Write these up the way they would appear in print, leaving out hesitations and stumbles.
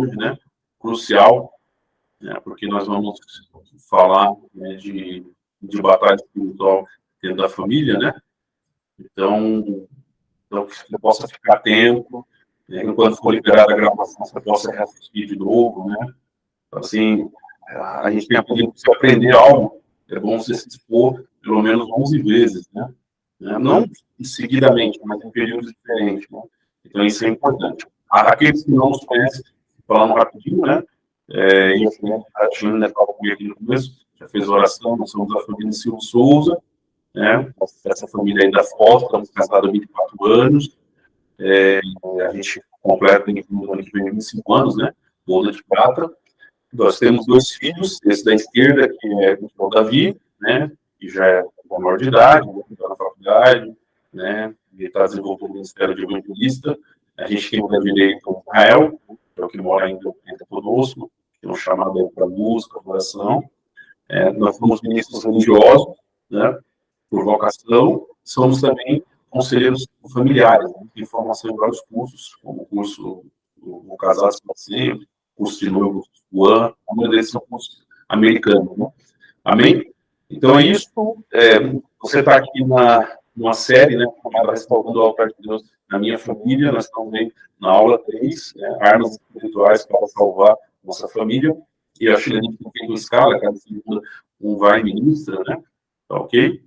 hoje, né, crucial, né, porque nós vamos falar, né, de batalha espiritual dentro da família, né? Então que você possa ficar atento, né, enquanto for liberada a gravação, você possa reassistir de novo, né? Então, assim, a gente tem aprendido que se aprender algo, é bom você se expor pelo menos 11 vezes, né? Não seguidamente, mas em períodos diferentes, né? Então, isso é importante. Aqueles que não nos conhecem, falando rapidinho, né? E assim, a Tina estava comigo aqui no começo, já fez oração, nós somos da família Silvio Souza, né? Essa família aí da Foz, estamos casados há 24 anos, a gente completa no ano que vem 25 anos, né? Boda de prata. Nós temos 2 filhos, esse da esquerda, que é o Davi, né? Que já é maior de idade, está na faculdade, né? Ele está desenvolvendo o ministério de evangelista. A gente tem o da direita, o Israel, que é o que mora ainda conosco, que é um chamado para música, oração. Nós somos ministros religiosos, né? Por vocação, somos também conselheiros familiares, né? De formação em vários cursos, como o curso do Casados para Sempre, curso de novo do ano, a maioria deles são cursos americanos, né? Amém? Então é isso. Você está aqui numa série, né, chamada Restaurando o Altar de Deus na Minha Família. Nós estamos aí na aula 3, né, Armas Espirituais para Salvar Nossa Família. E eu acho que a gente tem feito escala, cada segunda um vai e ministra, né? Tá ok?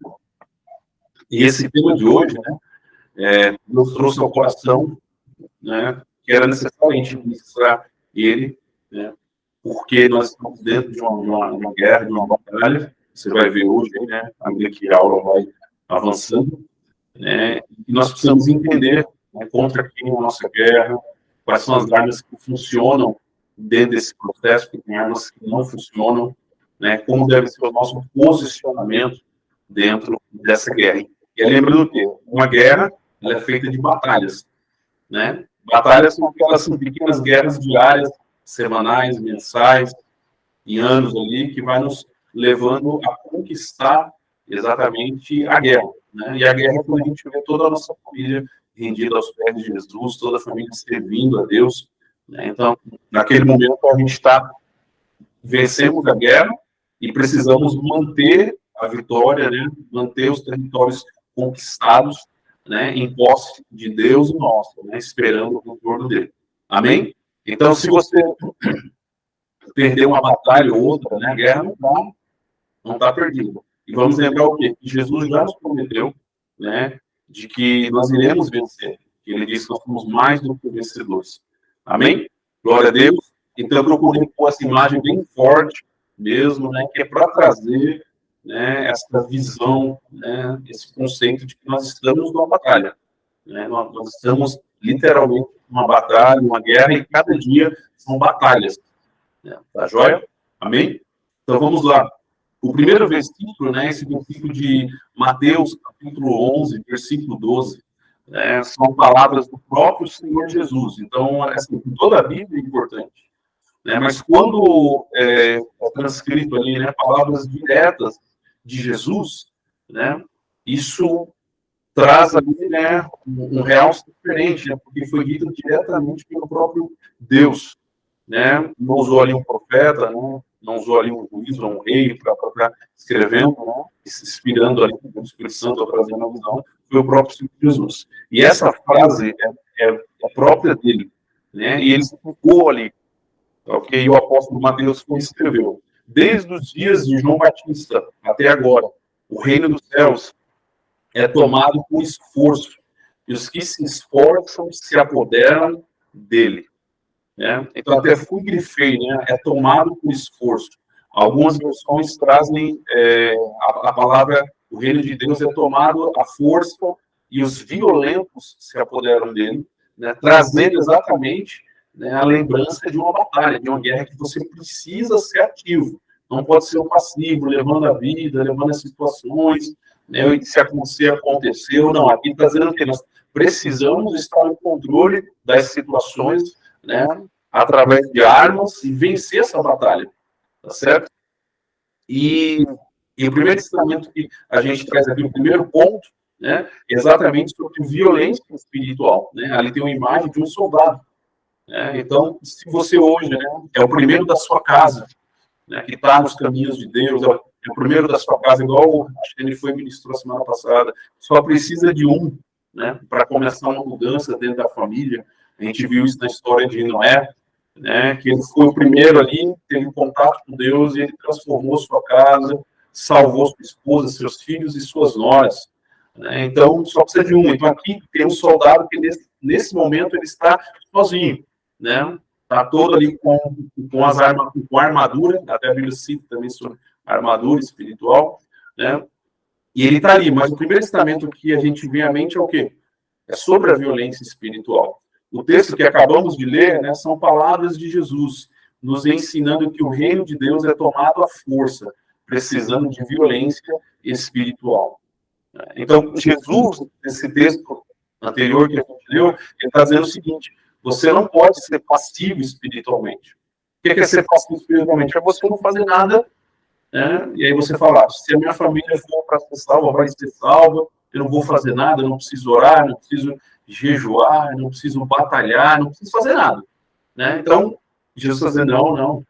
E esse tema de hoje, né, nos trouxe ao coração, né, que era necessário a gente ministrar ele, né, porque nós estamos dentro de uma guerra, de uma batalha. Você vai ver hoje, né, à medida que a aula vai avançando, né, e nós precisamos entender, né, contra quem é a nossa guerra, quais são as armas que funcionam dentro desse processo, que tem armas que não funcionam, né, como deve ser o nosso posicionamento dentro dessa guerra. E lembrando que uma guerra, ela é feita de batalhas, né? Batalhas são aquelas pequenas guerras diárias, semanais, mensais, em anos ali, que vai nos levando a conquistar exatamente a guerra, né? E a guerra é quando a gente vê toda a nossa família rendida aos pés de Jesus, toda a família servindo a Deus, né? Então, naquele momento, a gente vencemos a guerra e precisamos manter a vitória, né? Manter os territórios conquistados, né, em posse de Deus e nosso, né, esperando o retorno dele. Amém? Então, se você perder uma batalha ou outra, né, a guerra não está perdida. E vamos lembrar o quê? Que Jesus já nos prometeu, né, de que nós iremos vencer. Ele disse que nós somos mais do que vencedores. Amém? Glória a Deus. Então, eu procurei pôr essa imagem bem forte mesmo, né, que é para trazer, né, essa visão, né, esse conceito de que nós estamos numa batalha, né, nós estamos literalmente numa batalha, numa guerra, e cada dia são batalhas, né, tá joia? Amém? Então vamos lá. O primeiro versículo, né, esse versículo de Mateus, capítulo 11, versículo 12, né, são palavras do próprio Senhor Jesus. Então, assim, toda a Bíblia é importante, né, mas quando é transcrito ali, né, palavras diretas de Jesus, né, isso traz ali, né, um realce diferente, né, porque foi dito diretamente pelo próprio Deus, né, não usou ali um profeta, né, não usou ali um juiz ou um rei para ficar escrevendo, né, se inspirando ali no Espírito Santo, trazendo a visão, foi o próprio Senhor Jesus. E essa frase é própria dele, né, e ele explicou ali, ok? E o apóstolo Mateus escreveu: desde os dias de João Batista até agora, o reino dos céus é tomado com esforço, e os que se esforçam se apoderam dele. Né? Então, até fui grifei, né? É tomado com esforço. Algumas versões trazem a palavra, o reino de Deus é tomado à força, e os violentos se apoderam dele, né? Trazendo exatamente, né, a lembrança de uma batalha, de uma guerra que você precisa ser ativo. Não pode ser um passivo, levando a vida, levando as situações, né, e se acontecer, aconteceu. Não, aqui está dizendo que nós precisamos estar no controle das situações, né, através de armas, e vencer essa batalha, tá certo? E o primeiro ensinamento que a gente traz aqui, o primeiro ponto, né, exatamente sobre violência espiritual, né? Ali tem uma imagem de um soldado, Então, se você hoje, né, é o primeiro da sua casa, né, que está nos caminhos de Deus, é o primeiro da sua casa, igual acho que ele foi ministrou semana passada, só precisa de um, né, para começar uma mudança dentro da família. A gente viu isso na história de Noé, né, que ele foi o primeiro ali, teve contato com Deus e ele transformou sua casa, salvou sua esposa, seus filhos e suas noras. Né? Então, só precisa de um. Então, aqui tem um soldado que nesse momento ele está sozinho, né? Está todo ali com a armadura, até a Bíblia cita também sobre a armadura espiritual, né? E ele está ali, mas o primeiro ensinamento que a gente vê à mente é o quê? É sobre a violência espiritual. O texto que acabamos de ler, né, são palavras de Jesus, nos ensinando que o reino de Deus é tomado à força, precisando de violência espiritual. Então, Jesus, nesse texto anterior que a gente leu, ele está dizendo o seguinte: você não pode ser passivo espiritualmente. O que é ser passivo espiritualmente? É você não fazer nada, né? E aí você fala, se a minha família for para ser salva, vai ser salva, eu não vou fazer nada, eu não preciso orar, não preciso jejuar, não preciso batalhar, não preciso fazer nada. Né? Então, Jesus está dizendo, não.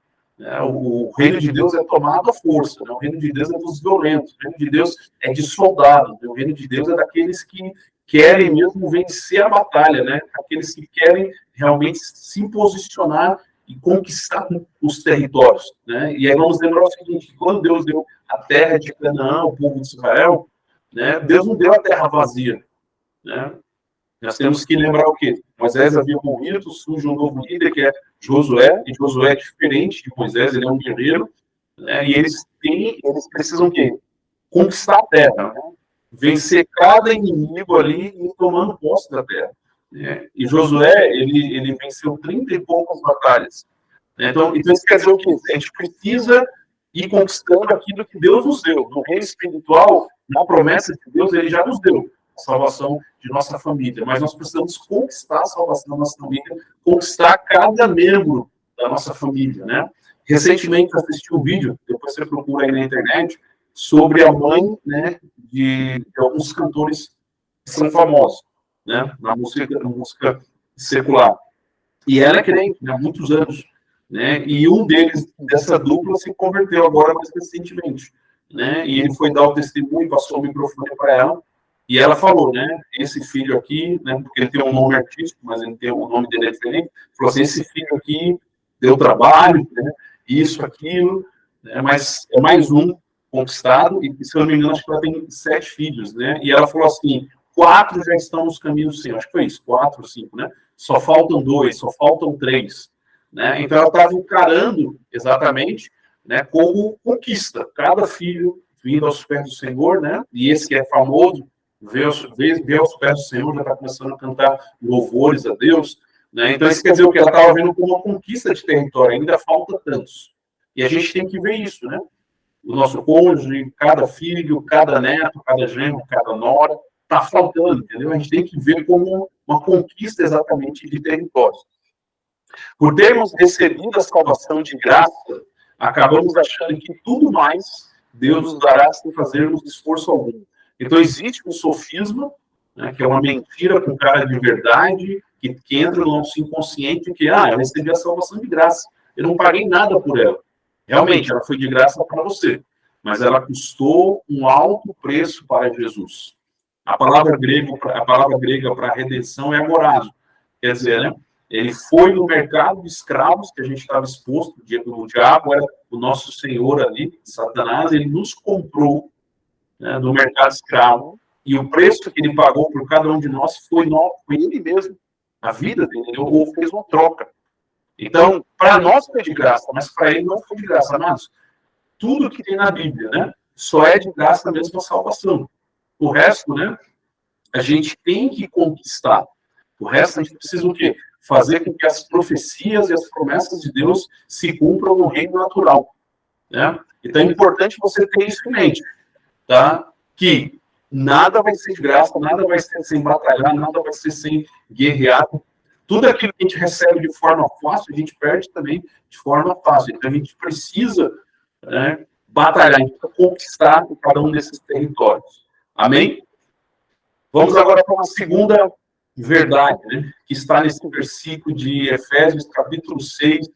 O reino de Deus é tomado à força, né? O reino de Deus é dos violentos, o reino de Deus é de soldados, né? O reino de Deus é daqueles que querem mesmo vencer a batalha, né? Aqueles que querem realmente se posicionar e conquistar os territórios, né? E aí vamos lembrar o seguinte: quando Deus deu a terra de Canaã ao povo de Israel, né? Deus não deu a terra vazia, né? Nós temos que lembrar o quê? Moisés havia morrido, surge um novo líder, que é Josué, e Josué é diferente de Moisés, ele é um guerreiro, né? E eles precisam o quê? Conquistar a terra, né? Vencer cada inimigo ali e tomando posse da terra. Né? E Josué, ele venceu 30 e poucas batalhas. Né? Então, isso quer dizer o quê? A gente precisa ir conquistando aquilo que Deus nos deu. No reino espiritual, na promessa de Deus, ele já nos deu a salvação de nossa família, mas nós precisamos conquistar a salvação da nossa família, conquistar cada membro da nossa família, né? Recentemente eu assisti um vídeo, depois você procura aí na internet, sobre a mãe, né, de alguns cantores que são famosos, né, na música secular. E ela é crente, né, há muitos anos, né, e um deles, dessa dupla, se converteu agora mais recentemente, né, e ele foi dar o testemunho, passou o microfone para ela, e ela falou, né, esse filho aqui, né, porque ele tem um nome artístico, mas ele tem, o nome dele é diferente, falou assim, esse filho aqui deu trabalho, né, isso, aquilo, né, mas é mais um conquistado, e se eu não me engano, acho que ela tem 7 filhos, né, e ela falou assim, 4 já estão nos caminhos do Senhor, acho que foi isso, 4, 5, né, só faltam 2, só faltam 3, né, então ela estava encarando exatamente, né, como conquista, cada filho vindo aos pés do Senhor, né, e esse que é famoso, vê aos pés do Senhor, já está começando a cantar louvores a Deus, né? Então isso quer dizer o que? Ela estava vendo como uma conquista de território, ainda falta tantos. E a gente tem que ver isso, né? O nosso cônjuge, cada filho, cada neto, cada genro, cada nora, está faltando, entendeu? A gente tem que ver como uma conquista exatamente de territórios. Por termos recebido a salvação de graça, acabamos achando que tudo mais Deus nos dará sem fazermos esforço algum. Então, existe um sofisma, né, que é uma mentira com cara de verdade, que entra no nosso inconsciente, que, eu recebi a salvação de graça, eu não paguei nada por ela. Realmente, ela foi de graça para você, mas ela custou um alto preço para Jesus. A palavra grega para redenção é agorazo. Quer dizer, né, ele foi no mercado de escravos que a gente estava exposto, o diabo era o nosso senhor ali, Satanás, ele nos comprou, né, do mercado escravo, e o preço que ele pagou por cada um de nós foi ele mesmo, a vida dele, ou fez uma troca. Então, para nós foi de graça, mas para ele não foi de graça, amados. Tudo que tem na Bíblia, né, só é de graça mesmo a salvação. O resto, né, a gente tem que conquistar. O resto a gente precisa o quê? Fazer com que as profecias e as promessas de Deus se cumpram no reino natural, né? Então é importante você ter isso em mente, tá? Que nada vai ser de graça, nada vai ser sem batalhar, nada vai ser sem guerrear. Tudo aquilo que a gente recebe de forma fácil, a gente perde também de forma fácil. Então a gente precisa, né, batalhar, a gente precisa conquistar cada um desses territórios. Amém? Vamos agora para uma segunda verdade, né, que está nesse versículo de Efésios, capítulo 6,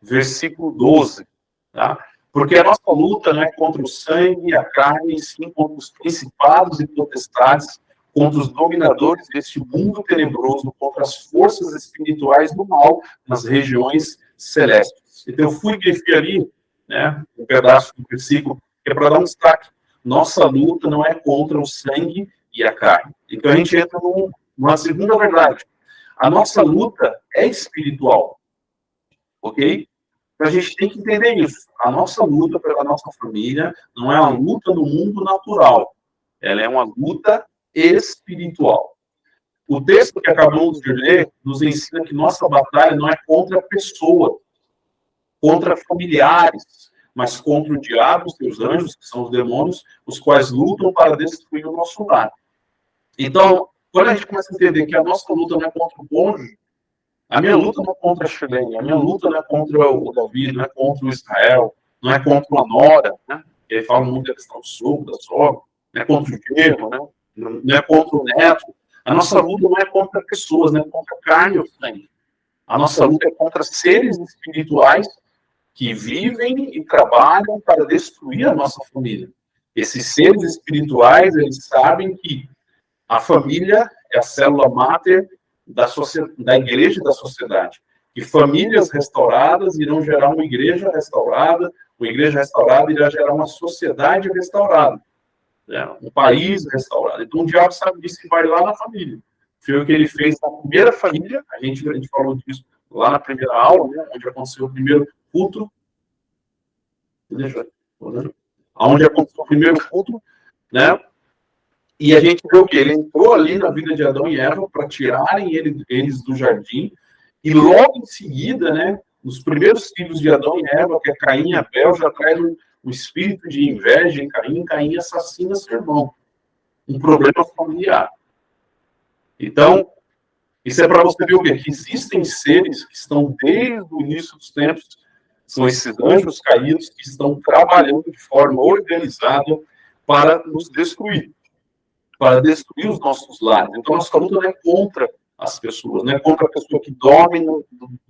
versículo 12, tá? Porque a nossa luta não é contra o sangue e a carne, e sim contra os principados e potestades, contra os dominadores deste mundo tenebroso, contra as forças espirituais do mal nas regiões celestes. Então, eu fui grifar ali, né, um pedaço do versículo, que é para dar um destaque. Nossa luta não é contra o sangue e a carne. Então, a gente entra numa segunda verdade. A nossa luta é espiritual, ok? Então, a gente tem que entender isso. A nossa luta pela nossa família não é uma luta no mundo natural. Ela é uma luta espiritual. O texto que acabamos de ler nos ensina que nossa batalha não é contra pessoas, contra familiares, mas contra o diabo, seus anjos, que são os demônios, os quais lutam para destruir o nosso lar. Então, quando a gente começa a entender que a nossa luta não é contra o cônjuge, a minha luta não é contra a Shirlene, a minha luta não é contra o Davi, não é contra o Israel, não é contra a Nora, né? Ele fala muito da questão do sogro, da sogra, não é contra o genro, né? Não é contra o neto. A nossa luta não é contra pessoas, não é contra carne ou sangue. A nossa luta é contra seres espirituais que vivem e trabalham para destruir a nossa família. Esses seres espirituais, eles sabem que a família é a célula máter da igreja e da sociedade. E famílias restauradas irão gerar uma igreja restaurada irá gerar uma sociedade restaurada, né? Um país restaurado. Então o diabo sabe disso e vai lá na família. Foi o que ele fez na primeira família, a gente falou disso lá na primeira aula, né, onde aconteceu o primeiro culto. Onde aconteceu o primeiro culto, né? E a gente vê o que? Ele entrou ali na vida de Adão e Eva para tirarem eles do jardim, e logo em seguida, né, os primeiros filhos de Adão e Eva, que é Caim e Abel, já traz um espírito de inveja em Caim. Caim assassina seu irmão. Um problema familiar. Então, isso é para você ver o quê? Que existem seres que estão desde o início dos tempos, são esses anjos caídos que estão trabalhando de forma organizada para nos destruir, para destruir os nossos lares. Então, nossa luta não é contra as pessoas, não é contra a pessoa que dorme no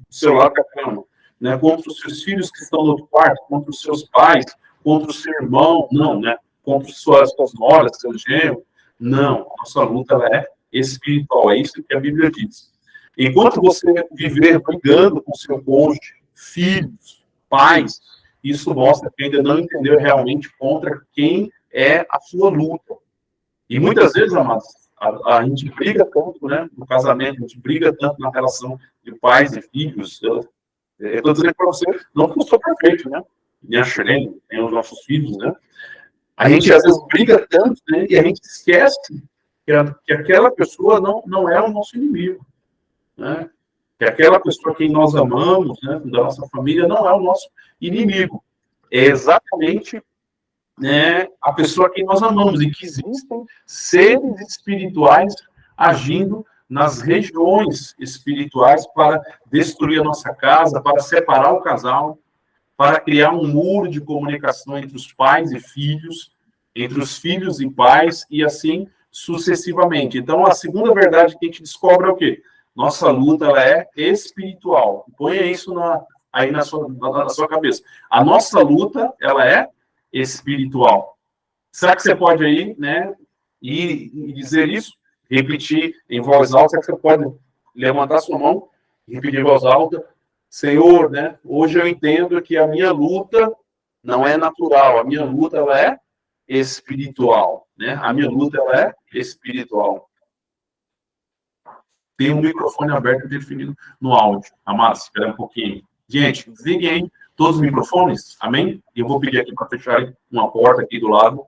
seu lado da cama, não é contra os seus filhos que estão no outro quarto, contra os seus pais, contra o seu irmão, não, né? Contra suas noras, seu genro, não. A nossa luta ela é espiritual, é isso que a Bíblia diz. Enquanto você viver brigando com seu cônjuge, filhos, pais, isso mostra que ainda não entendeu realmente contra quem é a sua luta. E muitas vezes, amados, a gente briga tanto, né, no casamento, a gente briga tanto na relação de pais e filhos. Eu estou dizendo para você, não que eu sou perfeito, né? Nem a Shirlene, nem os nossos filhos, né? A gente às vezes briga tanto, né, e a gente esquece que aquela pessoa não é o nosso inimigo, né? Que aquela pessoa que nós amamos, né, da nossa família, não é o nosso inimigo. É exatamente, né, a pessoa que nós amamos, e que existem seres espirituais agindo nas regiões espirituais para destruir a nossa casa, para separar o casal, para criar um muro de comunicação entre os pais e filhos, entre os filhos e pais, e assim sucessivamente. Então, a segunda verdade que a gente descobre é o quê? Nossa luta ela é espiritual. Ponha isso aí na sua cabeça. A nossa luta ela é espiritual. Será que você pode aí, né, e dizer isso? Repetir em voz alta? Será que você pode levantar sua mão e repetir em voz alta? Senhor, né, hoje eu entendo que a minha luta não é natural, a minha luta ela é espiritual, né? A minha luta ela é espiritual. Tem um microfone aberto definido no áudio. Amados, espera um pouquinho. Gente, desliguem aí todos os microfones, amém? E eu vou pedir aqui para fechar uma porta aqui do lado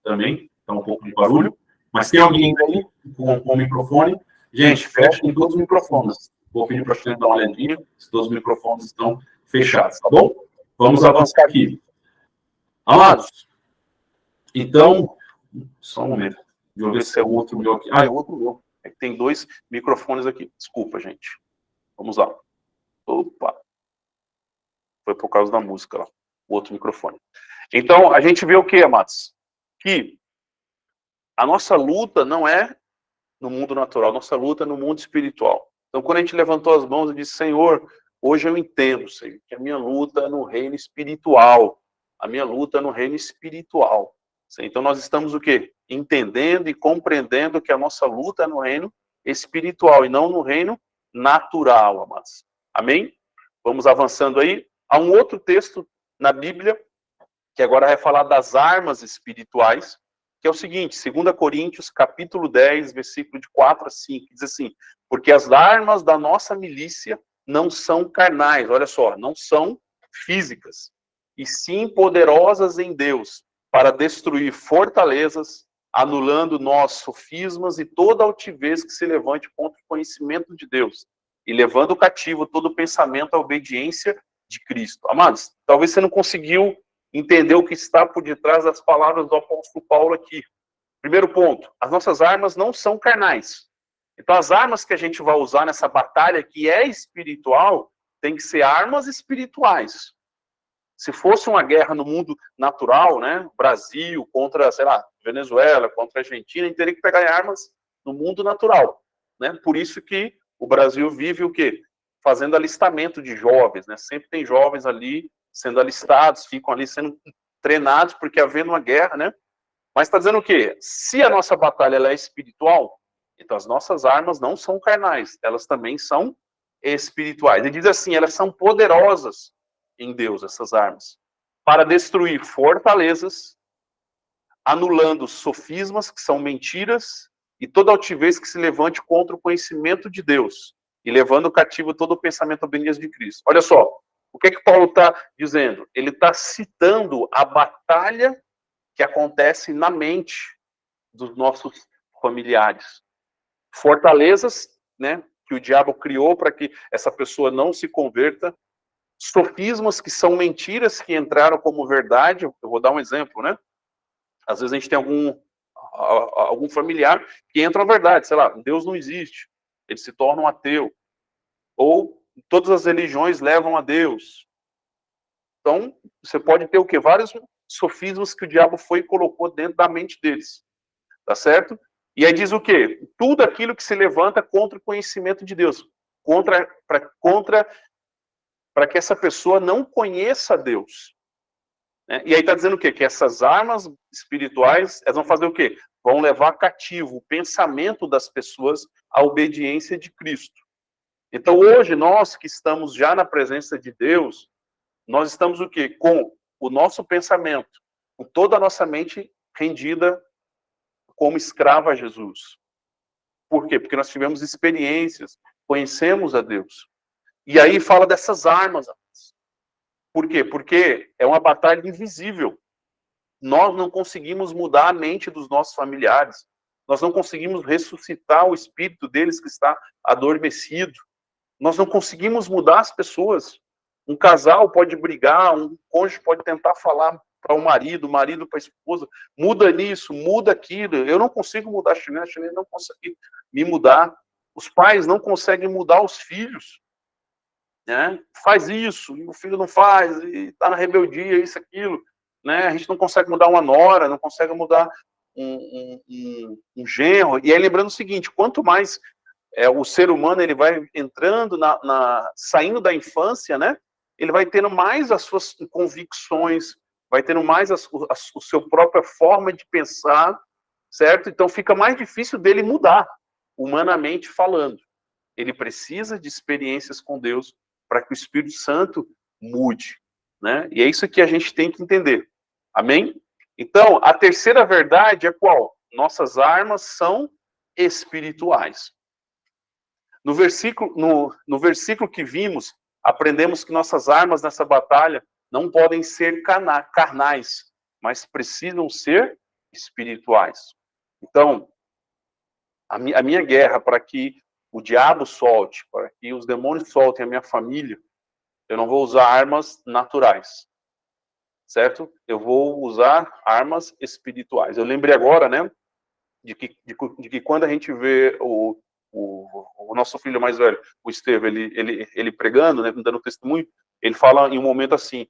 também, tá um pouco de barulho. Mas tem alguém aí com o microfone? Gente, fechem todos os microfones. Vou pedir para a gente dar uma olhadinha se todos os microfones estão fechados, tá bom? Vamos avançar aqui. Amados, então, só um momento. Deixa eu ver se é o outro meu aqui. Ah, é o outro meu. É que tem dois microfones aqui. Desculpa, gente. Vamos lá. Opa. Foi por causa da música lá. O outro microfone. Então, a gente vê o que, amados? Que a nossa luta não é no mundo natural, nossa luta é no mundo espiritual. Então, quando a gente levantou as mãos e disse, Senhor, hoje eu entendo, Senhor, que a minha luta é no reino espiritual. A minha luta é no reino espiritual. Então, nós estamos o quê? Entendendo e compreendendo que a nossa luta é no reino espiritual e não no reino natural, amados. Amém? Vamos avançando aí. Há um outro texto na Bíblia que agora vai falar das armas espirituais, que é o seguinte, 2 Coríntios, capítulo 10, versículo de 4 a 5, diz assim, porque as armas da nossa milícia não são carnais, olha só, não são físicas, e sim poderosas em Deus, para destruir fortalezas, anulando nós sofismas e toda altivez que se levante contra o conhecimento de Deus, e levando cativo todo pensamento à obediência de Cristo. Amados, talvez você não conseguiu entender o que está por detrás das palavras do apóstolo Paulo aqui. Primeiro ponto, as nossas armas não são carnais. Então, as armas que a gente vai usar nessa batalha, que é espiritual, tem que ser armas espirituais. Se fosse uma guerra no mundo natural, né, Brasil contra, sei lá, Venezuela, contra a Argentina, a gente teria que pegar armas no mundo natural, né? Por isso que o Brasil vive o quê? Fazendo alistamento de jovens, né? Sempre tem jovens ali sendo alistados, ficam ali sendo treinados, porque havendo uma guerra, né? Mas está dizendo o quê? Se a nossa batalha ela é espiritual, então as nossas armas não são carnais, elas também são espirituais. Ele diz assim, elas são poderosas em Deus, essas armas, para destruir fortalezas, anulando sofismas, que são mentiras, e toda altivez que se levante contra o conhecimento de Deus, e levando cativo todo o pensamento à obediência de Cristo. Olha só, o que é que Paulo está dizendo? Ele está citando a batalha que acontece na mente dos nossos familiares. Fortalezas, né, que o diabo criou para que essa pessoa não se converta, sofismas que são mentiras que entraram como verdade. Eu vou dar um exemplo, né? Às vezes a gente tem algum familiar que entra na verdade, sei lá, Deus não existe, ele se torna um ateu, ou todas as religiões levam a Deus. Então, você pode ter o quê? Vários sofismas que o diabo foi e colocou dentro da mente deles, tá certo? E aí diz o quê? Tudo aquilo que se levanta contra o conhecimento de Deus, para que essa pessoa não conheça Deus. Né? E aí está dizendo o quê? Que essas armas espirituais, elas vão fazer o quê? Vão levar cativo o pensamento das pessoas à obediência de Cristo. Então hoje, nós que estamos já na presença de Deus, nós estamos o quê? Com o nosso pensamento, com toda a nossa mente rendida como escrava a Jesus. Por quê? Porque nós tivemos experiências, conhecemos a Deus. E aí fala dessas armas. Por quê? Porque é uma batalha invisível. Nós não conseguimos mudar a mente dos nossos familiares. Nós não conseguimos ressuscitar o espírito deles que está adormecido. Nós não conseguimos mudar as pessoas. Um casal pode brigar, um cônjuge pode tentar falar para o marido para a esposa, muda nisso, muda aquilo. Eu não consigo mudar a Chilene não consegue me mudar. Os pais não conseguem mudar os filhos. Né? Faz isso, e o filho não faz, e está na rebeldia, isso, aquilo. Né? A gente não consegue mudar uma nora, não consegue mudar um genro. E aí lembrando o seguinte, quanto mais o ser humano ele vai entrando, saindo da infância, né? Ele vai tendo mais as suas convicções, vai tendo mais a sua própria forma de pensar, certo? Então fica mais difícil dele mudar, humanamente falando. Ele precisa de experiências com Deus para que o Espírito Santo mude, né? E é isso que a gente tem que entender. Amém? Então, a terceira verdade é qual? Nossas armas são espirituais. No versículo que vimos, aprendemos que nossas armas nessa batalha não podem ser carnais, mas precisam ser espirituais. Então, a minha guerra para que o diabo solte, para que os demônios soltem a minha família, eu não vou usar armas naturais, certo? Eu vou usar armas espirituais. Eu lembrei agora, né, de que quando a gente vê o nosso filho mais velho, o Estevão, ele pregando, né, dando testemunho, ele fala em um momento assim,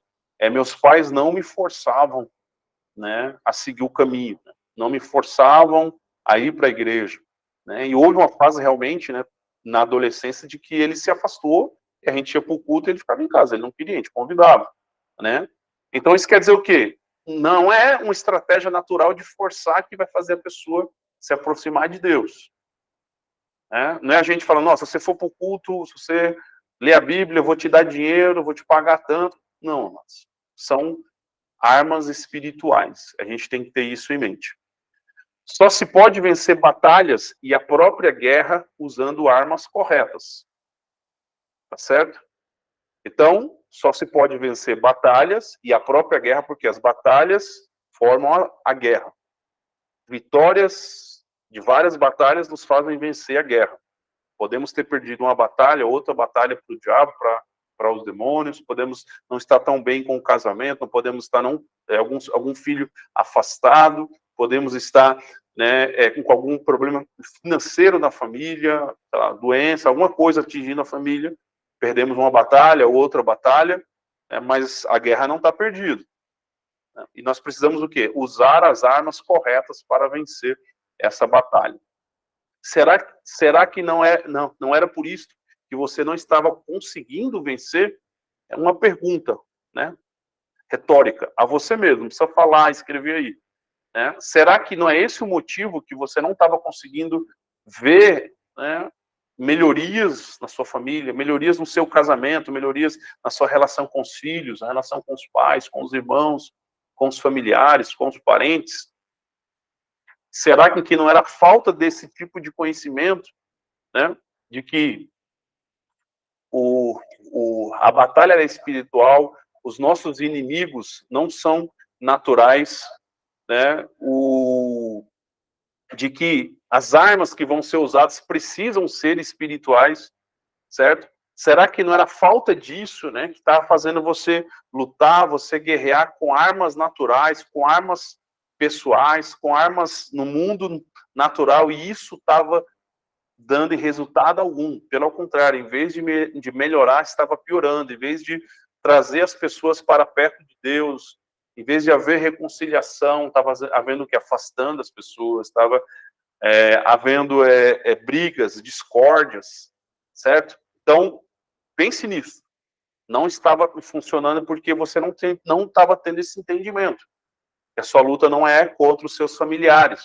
meus pais não me forçavam, né, a seguir o caminho, né, não me forçavam a ir para a igreja, né? E houve uma fase realmente, né, na adolescência, de que ele se afastou, e a gente ia para o culto e ele ficava em casa, ele não queria, a gente convidava, né? Então isso quer dizer o quê? Não é uma estratégia natural de forçar que vai fazer a pessoa se aproximar de Deus. Né? Não é a gente falando, nossa, se você for para o culto, se você ler a Bíblia, eu vou te dar dinheiro, eu vou te pagar tanto. Não, mas são armas espirituais. A gente tem que ter isso em mente. Só se pode vencer batalhas e a própria guerra usando armas corretas. Tá certo? Então, só se pode vencer batalhas e a própria guerra, porque as batalhas formam a guerra. Vitórias de várias batalhas nos fazem vencer a guerra. Podemos ter perdido uma batalha, outra batalha para o diabo, para os demônios, podemos não estar tão bem com o casamento, não podemos estar algum filho afastado, podemos estar, né, com algum problema financeiro na família, doença, alguma coisa atingindo a família, perdemos uma batalha, outra batalha, mas a guerra não está perdida. E nós precisamos o quê? Usar as armas corretas para vencer essa batalha. Será que não era por isso que você não estava conseguindo vencer? É uma pergunta, né, retórica, a você mesmo, não precisa falar, escrever aí. Né? Será que não é esse o motivo que você não estava conseguindo ver, né, melhorias na sua família, melhorias no seu casamento, melhorias na sua relação com os filhos, na relação com os pais, com os irmãos, com os familiares, com os parentes? Será que não era falta desse tipo de conhecimento, né, de que a batalha é espiritual, os nossos inimigos não são naturais, né, de que as armas que vão ser usadas precisam ser espirituais, certo? Será que não era falta disso, né, que estava fazendo você lutar, você guerrear com armas naturais, com armas pessoais, com armas no mundo natural, e isso estava dando resultado algum? Pelo contrário, em vez de melhorar, estava piorando, em vez de trazer as pessoas para perto de Deus, em vez de haver reconciliação, estava havendo o que? Afastando as pessoas, estava havendo brigas, discórdias, certo? Então, pense nisso. Não estava funcionando porque você não estava tendo esse entendimento. Que a sua luta não é contra os seus familiares,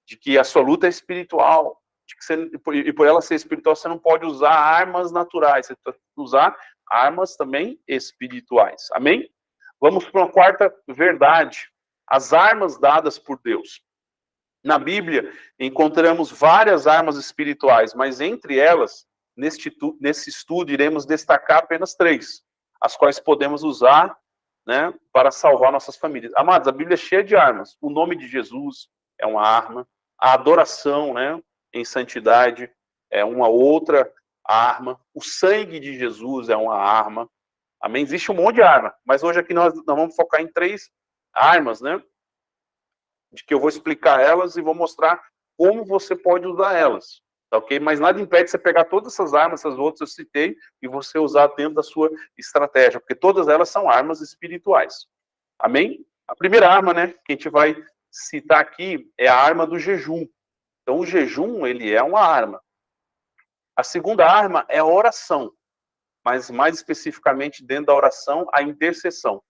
de que a sua luta é espiritual, de que e por ela ser espiritual, você não pode usar armas naturais, você tem que usar armas também espirituais. Amém? Vamos para uma quarta verdade. As armas dadas por Deus. Na Bíblia, encontramos várias armas espirituais, mas entre elas, nesse estudo, iremos destacar apenas 3, as quais podemos usar, né, para salvar nossas famílias. Amados, a Bíblia é cheia de armas. O nome de Jesus é uma arma, a adoração, né, em santidade é uma outra arma, o sangue de Jesus é uma arma. Amém? Existe um monte de arma, mas hoje aqui nós vamos focar em 3 armas, né, de que eu vou explicar elas e vou mostrar como você pode usar elas, tá ok? Mas nada impede você pegar todas essas armas, essas outras eu citei, e você usar dentro da sua estratégia, porque todas elas são armas espirituais. Amém? A primeira arma, né, que a gente vai citar aqui é a arma do jejum. Então, o jejum, ele é uma arma. A segunda arma é a oração, mas mais especificamente dentro da oração, a intercessão.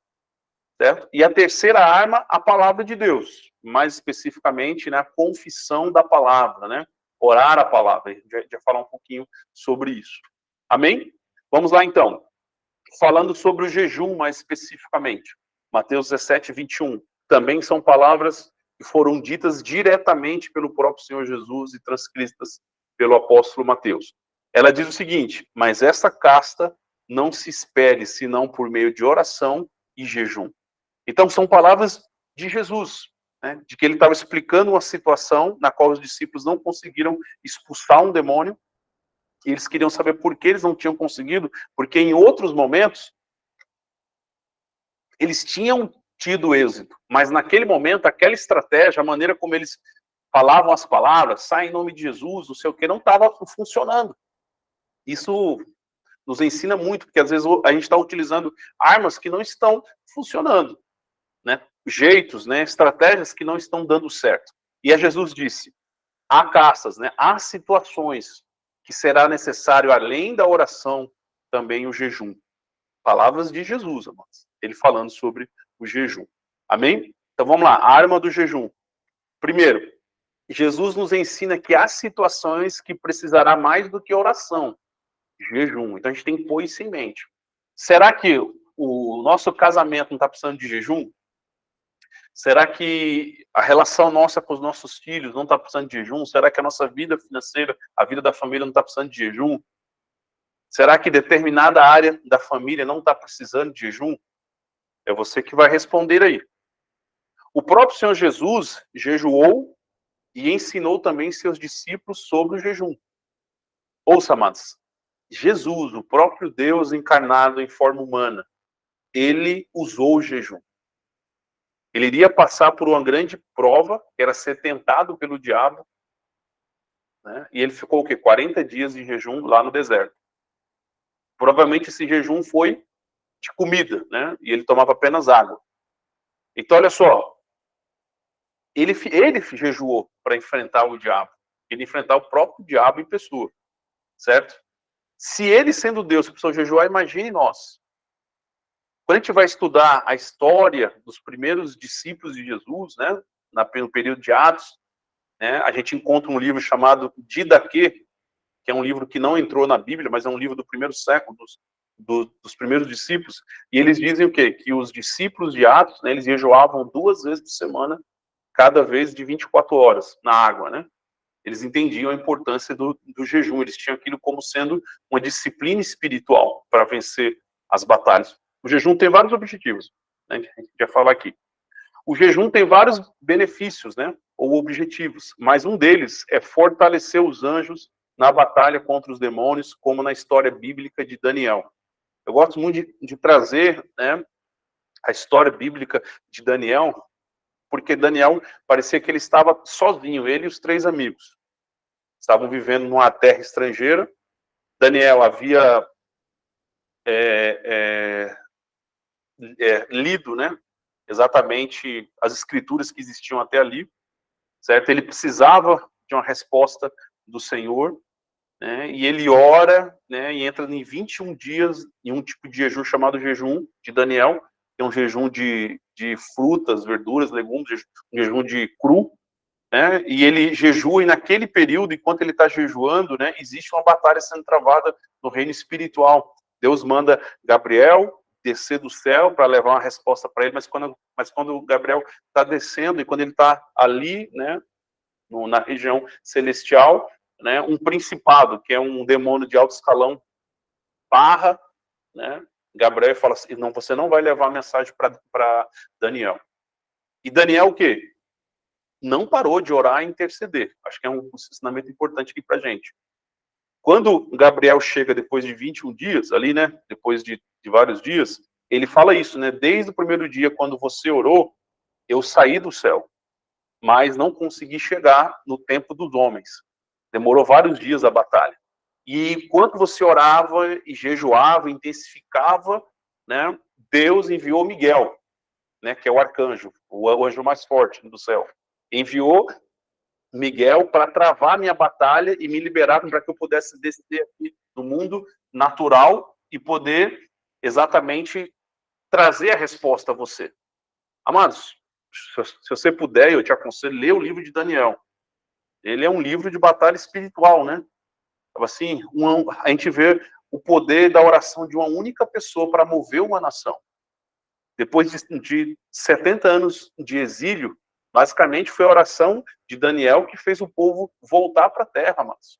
Certo? E a terceira arma, a palavra de Deus, mais especificamente, né, a confissão da palavra, né? Orar a palavra. A gente vai falar um pouquinho sobre isso. Amém? Vamos lá, então. Falando sobre o jejum, mais especificamente. Mateus 17, 21. Também são palavras que foram ditas diretamente pelo próprio Senhor Jesus e transcritas pelo apóstolo Mateus. Ela diz o seguinte: mas essa casta não se espere senão por meio de oração e jejum. Então, são palavras de Jesus, né, de que ele estava explicando uma situação na qual os discípulos não conseguiram expulsar um demônio, e eles queriam saber por que eles não tinham conseguido, porque em outros momentos eles tinham tido êxito, mas naquele momento, aquela estratégia, a maneira como eles falavam as palavras, sai em nome de Jesus, não sei o que, não estava funcionando. Isso nos ensina muito, porque às vezes a gente está utilizando armas que não estão funcionando. Né, jeitos, né, estratégias que não estão dando certo. E a Jesus disse: há caças, né? Há situações que será necessário, além da oração, também o jejum. Palavras de Jesus, amados. Ele falando sobre o jejum. Amém? Então vamos lá, a arma do jejum. Primeiro, Jesus nos ensina que há situações que precisará mais do que oração, jejum. Então a gente tem que pôr isso em mente. Será que o nosso casamento não está precisando de jejum? Será que a relação nossa com os nossos filhos não está precisando de jejum? Será que a nossa vida financeira, a vida da família não está precisando de jejum? Será que determinada área da família não está precisando de jejum? É você que vai responder aí. O próprio Senhor Jesus jejuou e ensinou também seus discípulos sobre o jejum. Ouça, amados, Jesus, o próprio Deus encarnado em forma humana, ele usou o jejum. Ele iria passar por uma grande prova, que era ser tentado pelo diabo, né? E ele ficou o quê? 40 dias de jejum lá no deserto. Provavelmente esse jejum foi de comida, né? E ele tomava apenas água. Então, olha só, ele jejuou para enfrentar o diabo. Ele enfrentar o próprio diabo em pessoa, certo? Se ele, sendo Deus, precisou jejuar, imagine nós. Quando a gente vai estudar a história dos primeiros discípulos de Jesus, né, no período de Atos, né, a gente encontra um livro chamado Didaquê, que é um livro que não entrou na Bíblia, mas é um livro do primeiro século, dos primeiros discípulos, e eles dizem o quê? Que os discípulos de Atos, né, eles jejuavam 2 vezes por semana, cada vez de 24 horas, na água, né? Eles entendiam a importância do jejum, eles tinham aquilo como sendo uma disciplina espiritual para vencer as batalhas. O jejum tem vários objetivos, né? A gente vai falar aqui. O jejum tem vários benefícios, né? Ou objetivos, mas um deles é fortalecer os anjos na batalha contra os demônios, como na história bíblica de Daniel. Eu gosto muito de trazer, né, a história bíblica de Daniel, porque Daniel parecia que ele estava sozinho, ele e os 3 amigos. Estavam vivendo numa terra estrangeira. Daniel havia lido, né, exatamente as escrituras que existiam até ali, certo? Ele precisava de uma resposta do Senhor, né, e ele ora, né, e entra em 21 dias em um tipo de jejum chamado jejum de Daniel, que é um jejum de frutas, verduras, legumes, um jejum de cru, né, e ele jejua, e naquele período, enquanto ele está jejuando, né, existe uma batalha sendo travada no reino espiritual. Deus manda Gabriel descer do céu para levar uma resposta para ele, mas quando Gabriel está descendo, e quando ele está ali, né, na região celestial, né, um principado, que é um demônio de alto escalão, barra, né, Gabriel fala assim, não, você não vai levar a mensagem para Daniel. E Daniel o quê? Não parou de orar e interceder. Acho que é um ensinamento importante aqui para a gente. Quando Gabriel chega depois de 21 dias, ali, né, depois de vários dias, ele fala isso, né, desde o primeiro dia, quando você orou, eu saí do céu, mas não consegui chegar no tempo dos homens. Demorou vários dias a batalha. E enquanto você orava e jejuava, intensificava, né, Deus enviou Miguel, né, que é o arcanjo, o anjo mais forte do céu. Enviou Miguel para travar minha batalha e me liberar para que eu pudesse descer aqui no mundo natural e poder exatamente trazer a resposta a você. Amados, se você puder, eu te aconselho, ler o livro de Daniel. Ele é um livro de batalha espiritual, né? Assim, a gente vê o poder da oração de uma única pessoa para mover uma nação. Depois de 70 anos de exílio, basicamente foi a oração de Daniel que fez o povo voltar para a terra, mas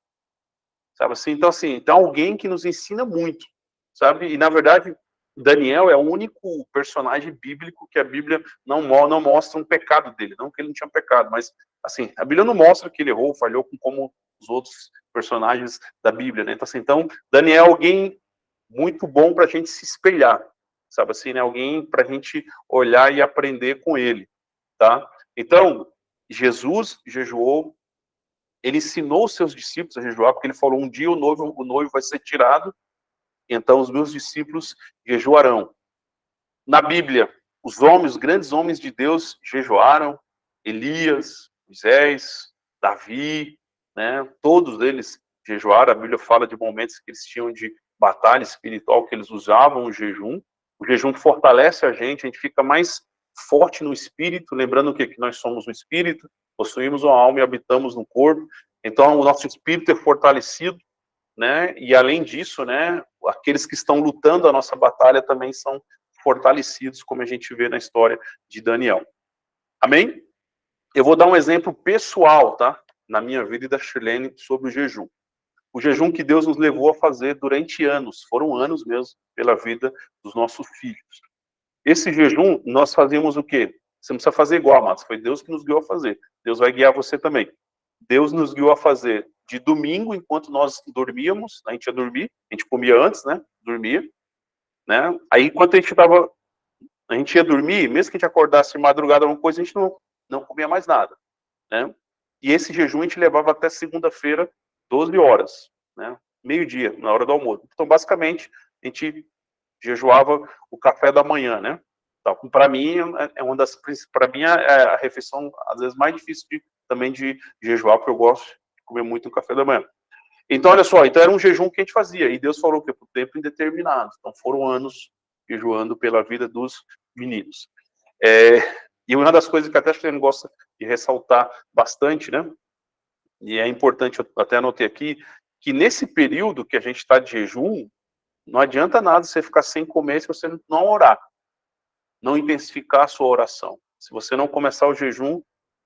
sabe assim? Então assim, então alguém que nos ensina muito, sabe? E na verdade, Daniel é o único personagem bíblico que a Bíblia não mostra um pecado dele, não que ele não tinha pecado, mas assim, a Bíblia não mostra que ele errou, falhou como os outros personagens da Bíblia, né? Então assim, então Daniel é alguém muito bom para a gente se espelhar, sabe assim, né? Alguém para a gente olhar e aprender com ele, tá? Então, Jesus jejuou, ele ensinou os seus discípulos a jejuar, porque ele falou, um dia o noivo vai ser tirado, então os meus discípulos jejuarão. Na Bíblia, os grandes homens de Deus jejuaram, Elias, Moisés, Davi, né? Todos eles jejuaram. A Bíblia fala de momentos que eles tinham de batalha espiritual, que eles usavam o jejum. O jejum fortalece a gente fica mais forte no espírito, lembrando que nós somos um espírito, possuímos uma alma e habitamos no corpo. Então, o nosso espírito é fortalecido, né? E além disso, né, aqueles que estão lutando a nossa batalha também são fortalecidos, como a gente vê na história de Daniel. Amém? Eu vou dar um exemplo pessoal, tá? Na minha vida e da Shirlene sobre o jejum. O jejum que Deus nos levou a fazer durante anos, foram anos mesmo, pela vida dos nossos filhos. Esse jejum, nós fazíamos o quê? Você não precisa fazer igual, mas foi Deus que nos guiou a fazer. Deus vai guiar você também. Deus nos guiou a fazer de domingo, enquanto nós dormíamos, a gente ia dormir, a gente comia antes, né? Dormia, né? Aí, enquanto a gente ia dormir, mesmo que a gente acordasse de madrugada alguma coisa, a gente não comia mais nada, né? E esse jejum a gente levava até segunda-feira, 12 horas, né? Meio-dia, na hora do almoço. Então, basicamente, a gente jejuava o café da manhã, né? Então, para mim, é uma das... Para mim, é a refeição, às vezes, mais difícil também de jejuar, porque eu gosto de comer muito o café da manhã. Então, olha só, então era um jejum que a gente fazia, e Deus falou que por tempo indeterminado. Então, foram anos jejuando pela vida dos meninos. E uma das coisas que até a gente gosta de ressaltar bastante, né? E é importante, eu até anotei aqui, que nesse período que a gente está de jejum, não adianta nada você ficar sem comer se você não orar, não intensificar a sua oração. Se você não começar o jejum,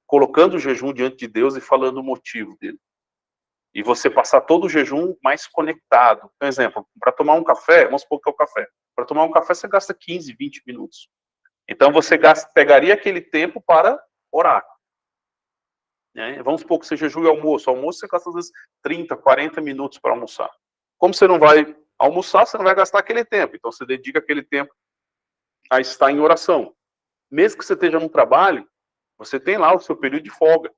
colocando o jejum diante de Deus e falando o motivo dele. E você passar todo o jejum mais conectado. Por exemplo, para tomar um café, vamos supor que é o café. Para tomar um café, você gasta 15, 20 minutos. Então, você pegaria aquele tempo para orar. Né? Vamos supor que você jejue almoço. Almoço, você gasta, às vezes, 30, 40 minutos para almoçar. Como você não vai almoçar, você não vai gastar aquele tempo. Então, você dedica aquele tempo a estar em oração. Mesmo que você esteja no trabalho, você tem lá o seu período de folga.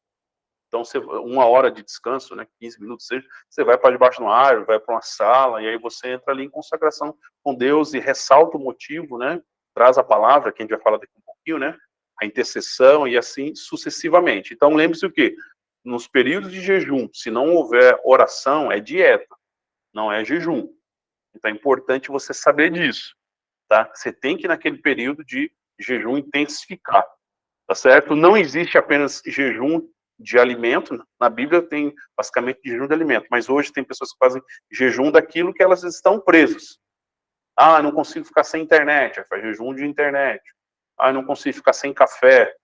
Então, uma hora de descanso, né, 15 minutos, você vai para debaixo do árvore, vai para uma sala, e aí você entra ali em consagração com Deus e ressalta o motivo, né, traz a palavra, que a gente vai falar daqui um pouquinho, né, a intercessão e assim sucessivamente. Então, lembre-se o quê? Nos períodos de jejum, se não houver oração, é dieta, não é jejum. Então, é importante você saber disso, tá? Você tem que, naquele período de jejum, intensificar, tá certo? Não existe apenas jejum de alimento, na Bíblia tem basicamente jejum de alimento, mas hoje tem pessoas que fazem jejum daquilo que elas estão presas. Ah, não consigo ficar sem internet, aí faz jejum de internet. Ah, não consigo ficar sem café.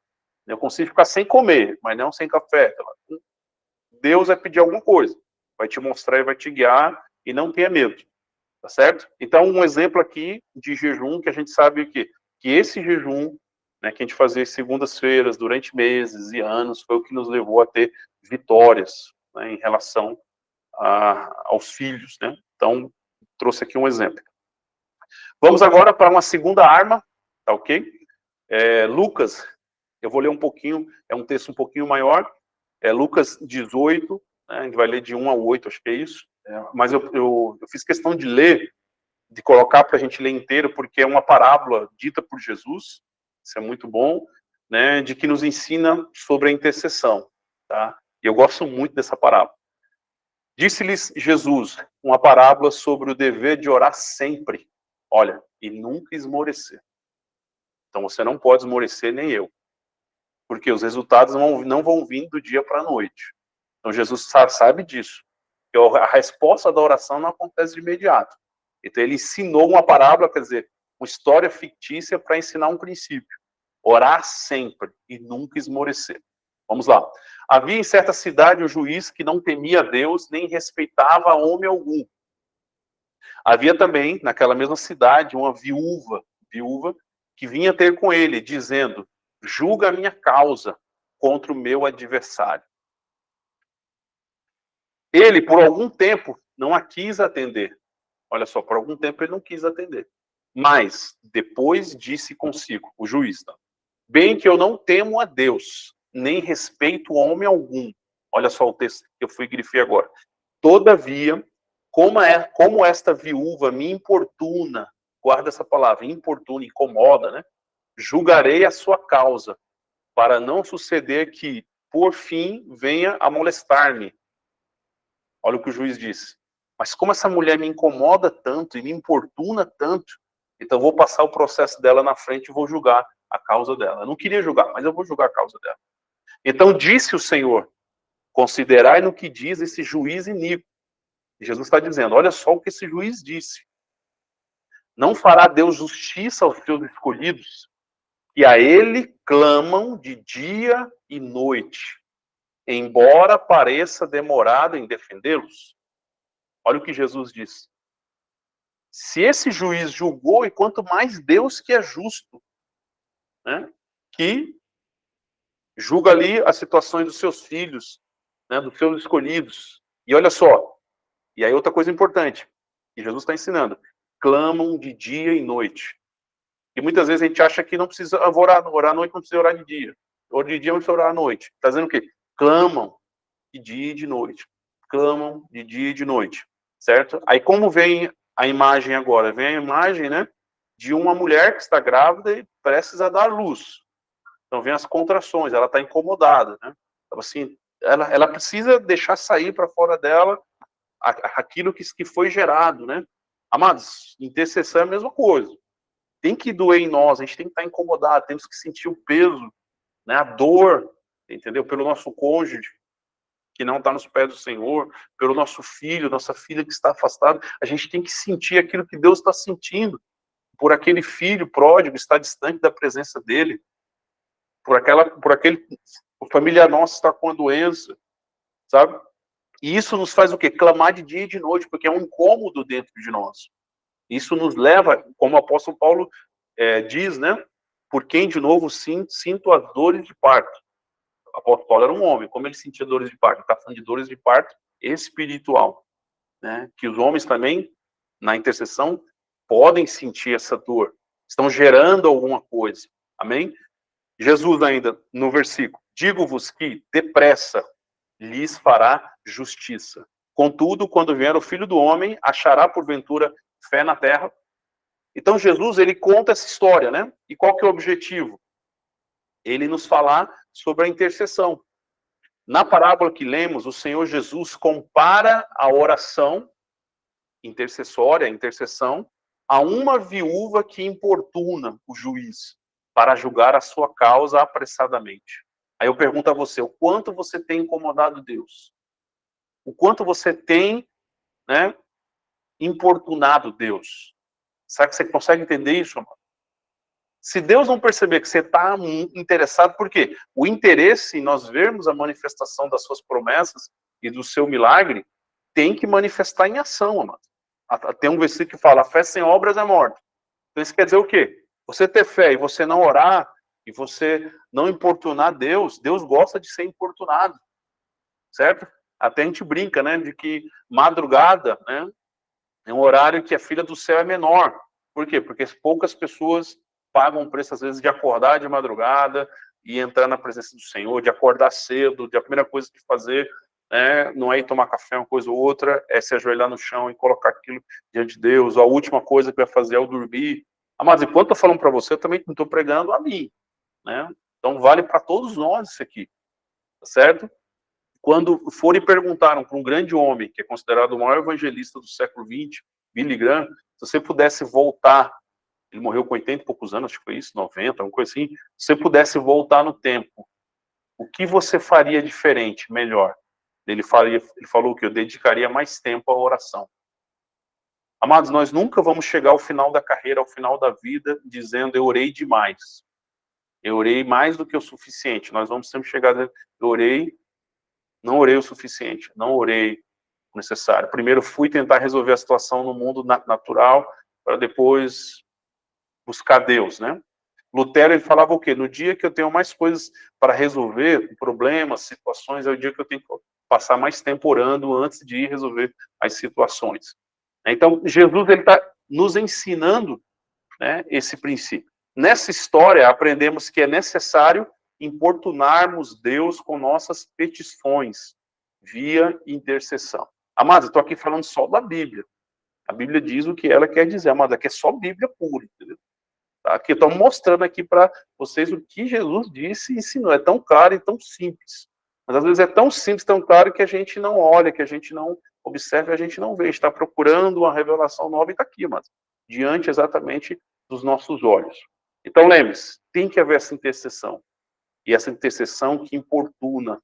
Eu consigo ficar sem comer, mas não sem café. Deus vai pedir alguma coisa, vai te mostrar e vai te guiar, e não tenha medo, tá certo? Então, um exemplo aqui de jejum que a gente sabe que esse jejum, né, que a gente fazia segundas-feiras durante meses e anos, foi o que nos levou a ter vitórias, né, em relação aos filhos, né? Então, trouxe aqui um exemplo. Vamos agora para uma segunda arma, tá ok? Lucas, eu vou ler um pouquinho, é um texto um pouquinho maior, Lucas 18, né, a gente vai ler de 1 a 8, acho que é isso, mas eu fiz questão de ler, de colocar para a gente ler inteiro, porque é uma parábola dita por Jesus, isso é muito bom, né, de que nos ensina sobre a intercessão, tá? E eu gosto muito dessa parábola. Disse-lhes Jesus uma parábola sobre o dever de orar sempre, olha, e nunca esmorecer. Então você não pode esmorecer, nem eu, porque os resultados não vão vir do dia para a noite. Então Jesus sabe disso. A resposta da oração não acontece de imediato. Então ele ensinou uma parábola, quer dizer, uma história fictícia para ensinar um princípio. Orar sempre e nunca esmorecer. Vamos lá. Havia em certa cidade um juiz que não temia Deus nem respeitava homem algum. Havia também, naquela mesma cidade, uma viúva que vinha ter com ele, dizendo, julga a minha causa contra o meu adversário. Ele, por algum tempo, não a quis atender. Olha só, por algum tempo ele não quis atender. Mas, depois disse consigo, o juiz, tá? Bem que eu não temo a Deus, nem respeito homem algum. Olha só o texto que eu fui grifei agora. Todavia, como esta viúva me importuna, guarda essa palavra, importuna, incomoda, né? Julgarei a sua causa, para não suceder que, por fim, venha a molestar-me. Olha o que o juiz disse. Mas como essa mulher me incomoda tanto e me importuna tanto, então eu vou passar o processo dela na frente e vou julgar a causa dela. Eu não queria julgar, mas eu vou julgar a causa dela. Então disse o Senhor, considerai no que diz esse juiz iníquo. E Jesus está dizendo, olha só o que esse juiz disse. Não fará Deus justiça aos seus escolhidos, que a ele clamam de dia e noite, embora pareça demorado em defendê-los? Olha o que Jesus diz. Se esse juiz julgou, e quanto mais Deus que é justo, né, que julga ali as situações dos seus filhos, né, dos seus escolhidos. E olha só, e aí outra coisa importante, que Jesus está ensinando, clamam de dia e noite. E muitas vezes a gente acha que não precisa orar à noite, não precisa orar de dia. Ou de dia não precisa orar à noite. Está dizendo o quê? Clamam de dia e de noite. Clamam de dia e de noite. Certo? Aí como vem a imagem agora? Vem a imagem, né, de uma mulher que está grávida e prestes a dar luz. Então vem as contrações, ela está incomodada, né? Então, assim, ela precisa deixar sair para fora dela aquilo que foi gerado, né? Amados, intercessão é a mesma coisa. Tem que doer em nós, a gente tem que estar incomodado, temos que sentir o peso, né, a dor, entendeu? Pelo nosso cônjuge, que não está nos pés do Senhor, pelo nosso filho, nossa filha que está afastada, a gente tem que sentir aquilo que Deus está sentindo, por aquele filho pródigo que está distante da presença dele, por aquele familiar nosso que está com a doença, sabe? E isso nos faz o quê? Clamar de dia e de noite, porque é um incômodo dentro de nós. Isso nos leva, como o apóstolo Paulo diz, né? Por quem, de novo, sinto as dores de parto. O apóstolo Paulo era um homem, como ele sentia dores de parto? Ele está falando de dores de parto espiritual, né? Que os homens também, na intercessão, podem sentir essa dor. Estão gerando alguma coisa. Amém? Jesus ainda, no versículo, digo-vos que, depressa, lhes fará justiça. Contudo, quando vier o Filho do Homem, achará, porventura, fé na terra? Então, Jesus, ele conta essa história, né? E qual que é o objetivo? Ele nos falar sobre a intercessão. Na parábola que lemos, o Senhor Jesus compara a oração intercessória, a intercessão, a uma viúva que importuna o juiz para julgar a sua causa apressadamente. Aí eu pergunto a você, o quanto você tem incomodado Deus? O quanto você tem, né, importunado Deus? Será que você consegue entender isso, amor? Se Deus não perceber que você está interessado, por quê? O interesse em nós vermos a manifestação das suas promessas e do seu milagre tem que manifestar em ação, amado. Tem um versículo que fala, a fé sem obras é morta. Então isso quer dizer o quê? Você ter fé e você não orar, e você não importunar Deus, Deus gosta de ser importunado, certo? Até a gente brinca, né, de que madrugada, né, é um horário que a filha do céu é menor. Por quê? Porque poucas pessoas pagam o preço, às vezes, de acordar de madrugada e entrar na presença do Senhor, de acordar cedo, de a primeira coisa que fazer, né, não é ir tomar café, uma coisa ou outra, é se ajoelhar no chão e colocar aquilo diante de Deus. A última coisa que vai fazer é o dormir. Mas enquanto eu estou falando para você, eu também não estou pregando a mim, né? Então vale para todos nós isso aqui, tá certo? Quando forem perguntaram para um grande homem, que é considerado o maior evangelista do século XX, Billy Graham, se você pudesse voltar, ele morreu com 80 e poucos anos, acho que foi isso, 90, alguma coisa assim, se você pudesse voltar no tempo, o que você faria diferente, melhor? Ele falou que eu dedicaria mais tempo à oração. Amados, nós nunca vamos chegar ao final da carreira, ao final da vida, dizendo eu orei demais. Eu orei mais do que o suficiente. Nós vamos sempre chegar dizendo, eu orei, não orei o suficiente, não orei o necessário. Primeiro fui tentar resolver a situação no mundo natural, para depois buscar Deus, né? Lutero, ele falava o quê? No dia que eu tenho mais coisas para resolver, problemas, situações, é o dia que eu tenho que passar mais tempo orando antes de ir resolver as situações. Então, Jesus, ele está nos ensinando, né, esse princípio. Nessa história, aprendemos que é necessário importunarmos Deus com nossas petições, via intercessão. Amados, eu estou aqui falando só da Bíblia. A Bíblia diz o que ela quer dizer, amados, aqui é só Bíblia pura, entendeu? Tá? Aqui eu estou mostrando aqui para vocês o que Jesus disse e ensinou. É tão claro e tão simples. Mas às vezes é tão simples, tão claro, que a gente não olha, que a gente não observa, a gente não vê. A gente está procurando uma revelação nova e está aqui, mas diante exatamente dos nossos olhos. Então lembre-se, tem que haver essa intercessão. E essa intercessão que importuna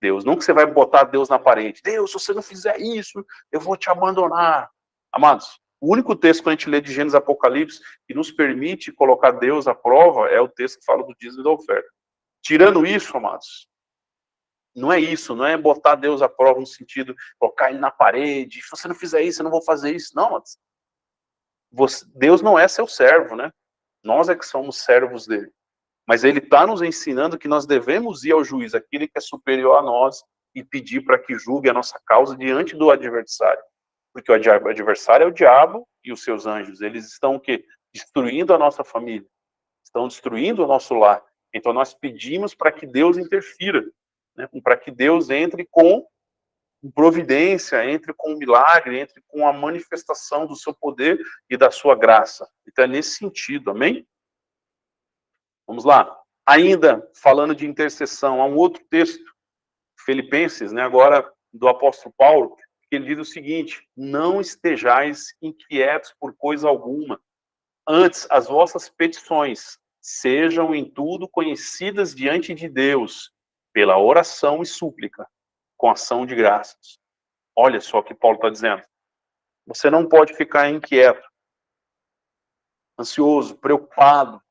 Deus. Não que você vai botar Deus na parede. Deus, se você não fizer isso, eu vou te abandonar. Amados, o único texto que a gente lê de Gênesis e Apocalipse que nos permite colocar Deus à prova é o texto que fala do dízimo e da oferta. Tirando isso, amados, não é isso, não é botar Deus à prova no sentido de colocar ele na parede. Se você não fizer isso, eu não vou fazer isso. Não, amados. Deus não é seu servo, né? Nós é que somos servos dele. Mas ele está nos ensinando que nós devemos ir ao juiz, aquele que é superior a nós, e pedir para que julgue a nossa causa diante do adversário. Porque o adversário é o diabo e os seus anjos. Eles estão o quê? Destruindo a nossa família. Estão destruindo o nosso lar. Então nós pedimos para que Deus interfira, né? Para que Deus entre com providência, entre com o milagre, entre com a manifestação do seu poder e da sua graça. Então é nesse sentido, amém? Vamos lá. Ainda falando de intercessão, há um outro texto, Filipenses, né, agora do apóstolo Paulo, que ele diz o seguinte: não estejais inquietos por coisa alguma, antes as vossas petições sejam em tudo conhecidas diante de Deus, pela oração e súplica, com ação de graças. Olha só o que Paulo está dizendo. Você não pode ficar inquieto, ansioso, preocupado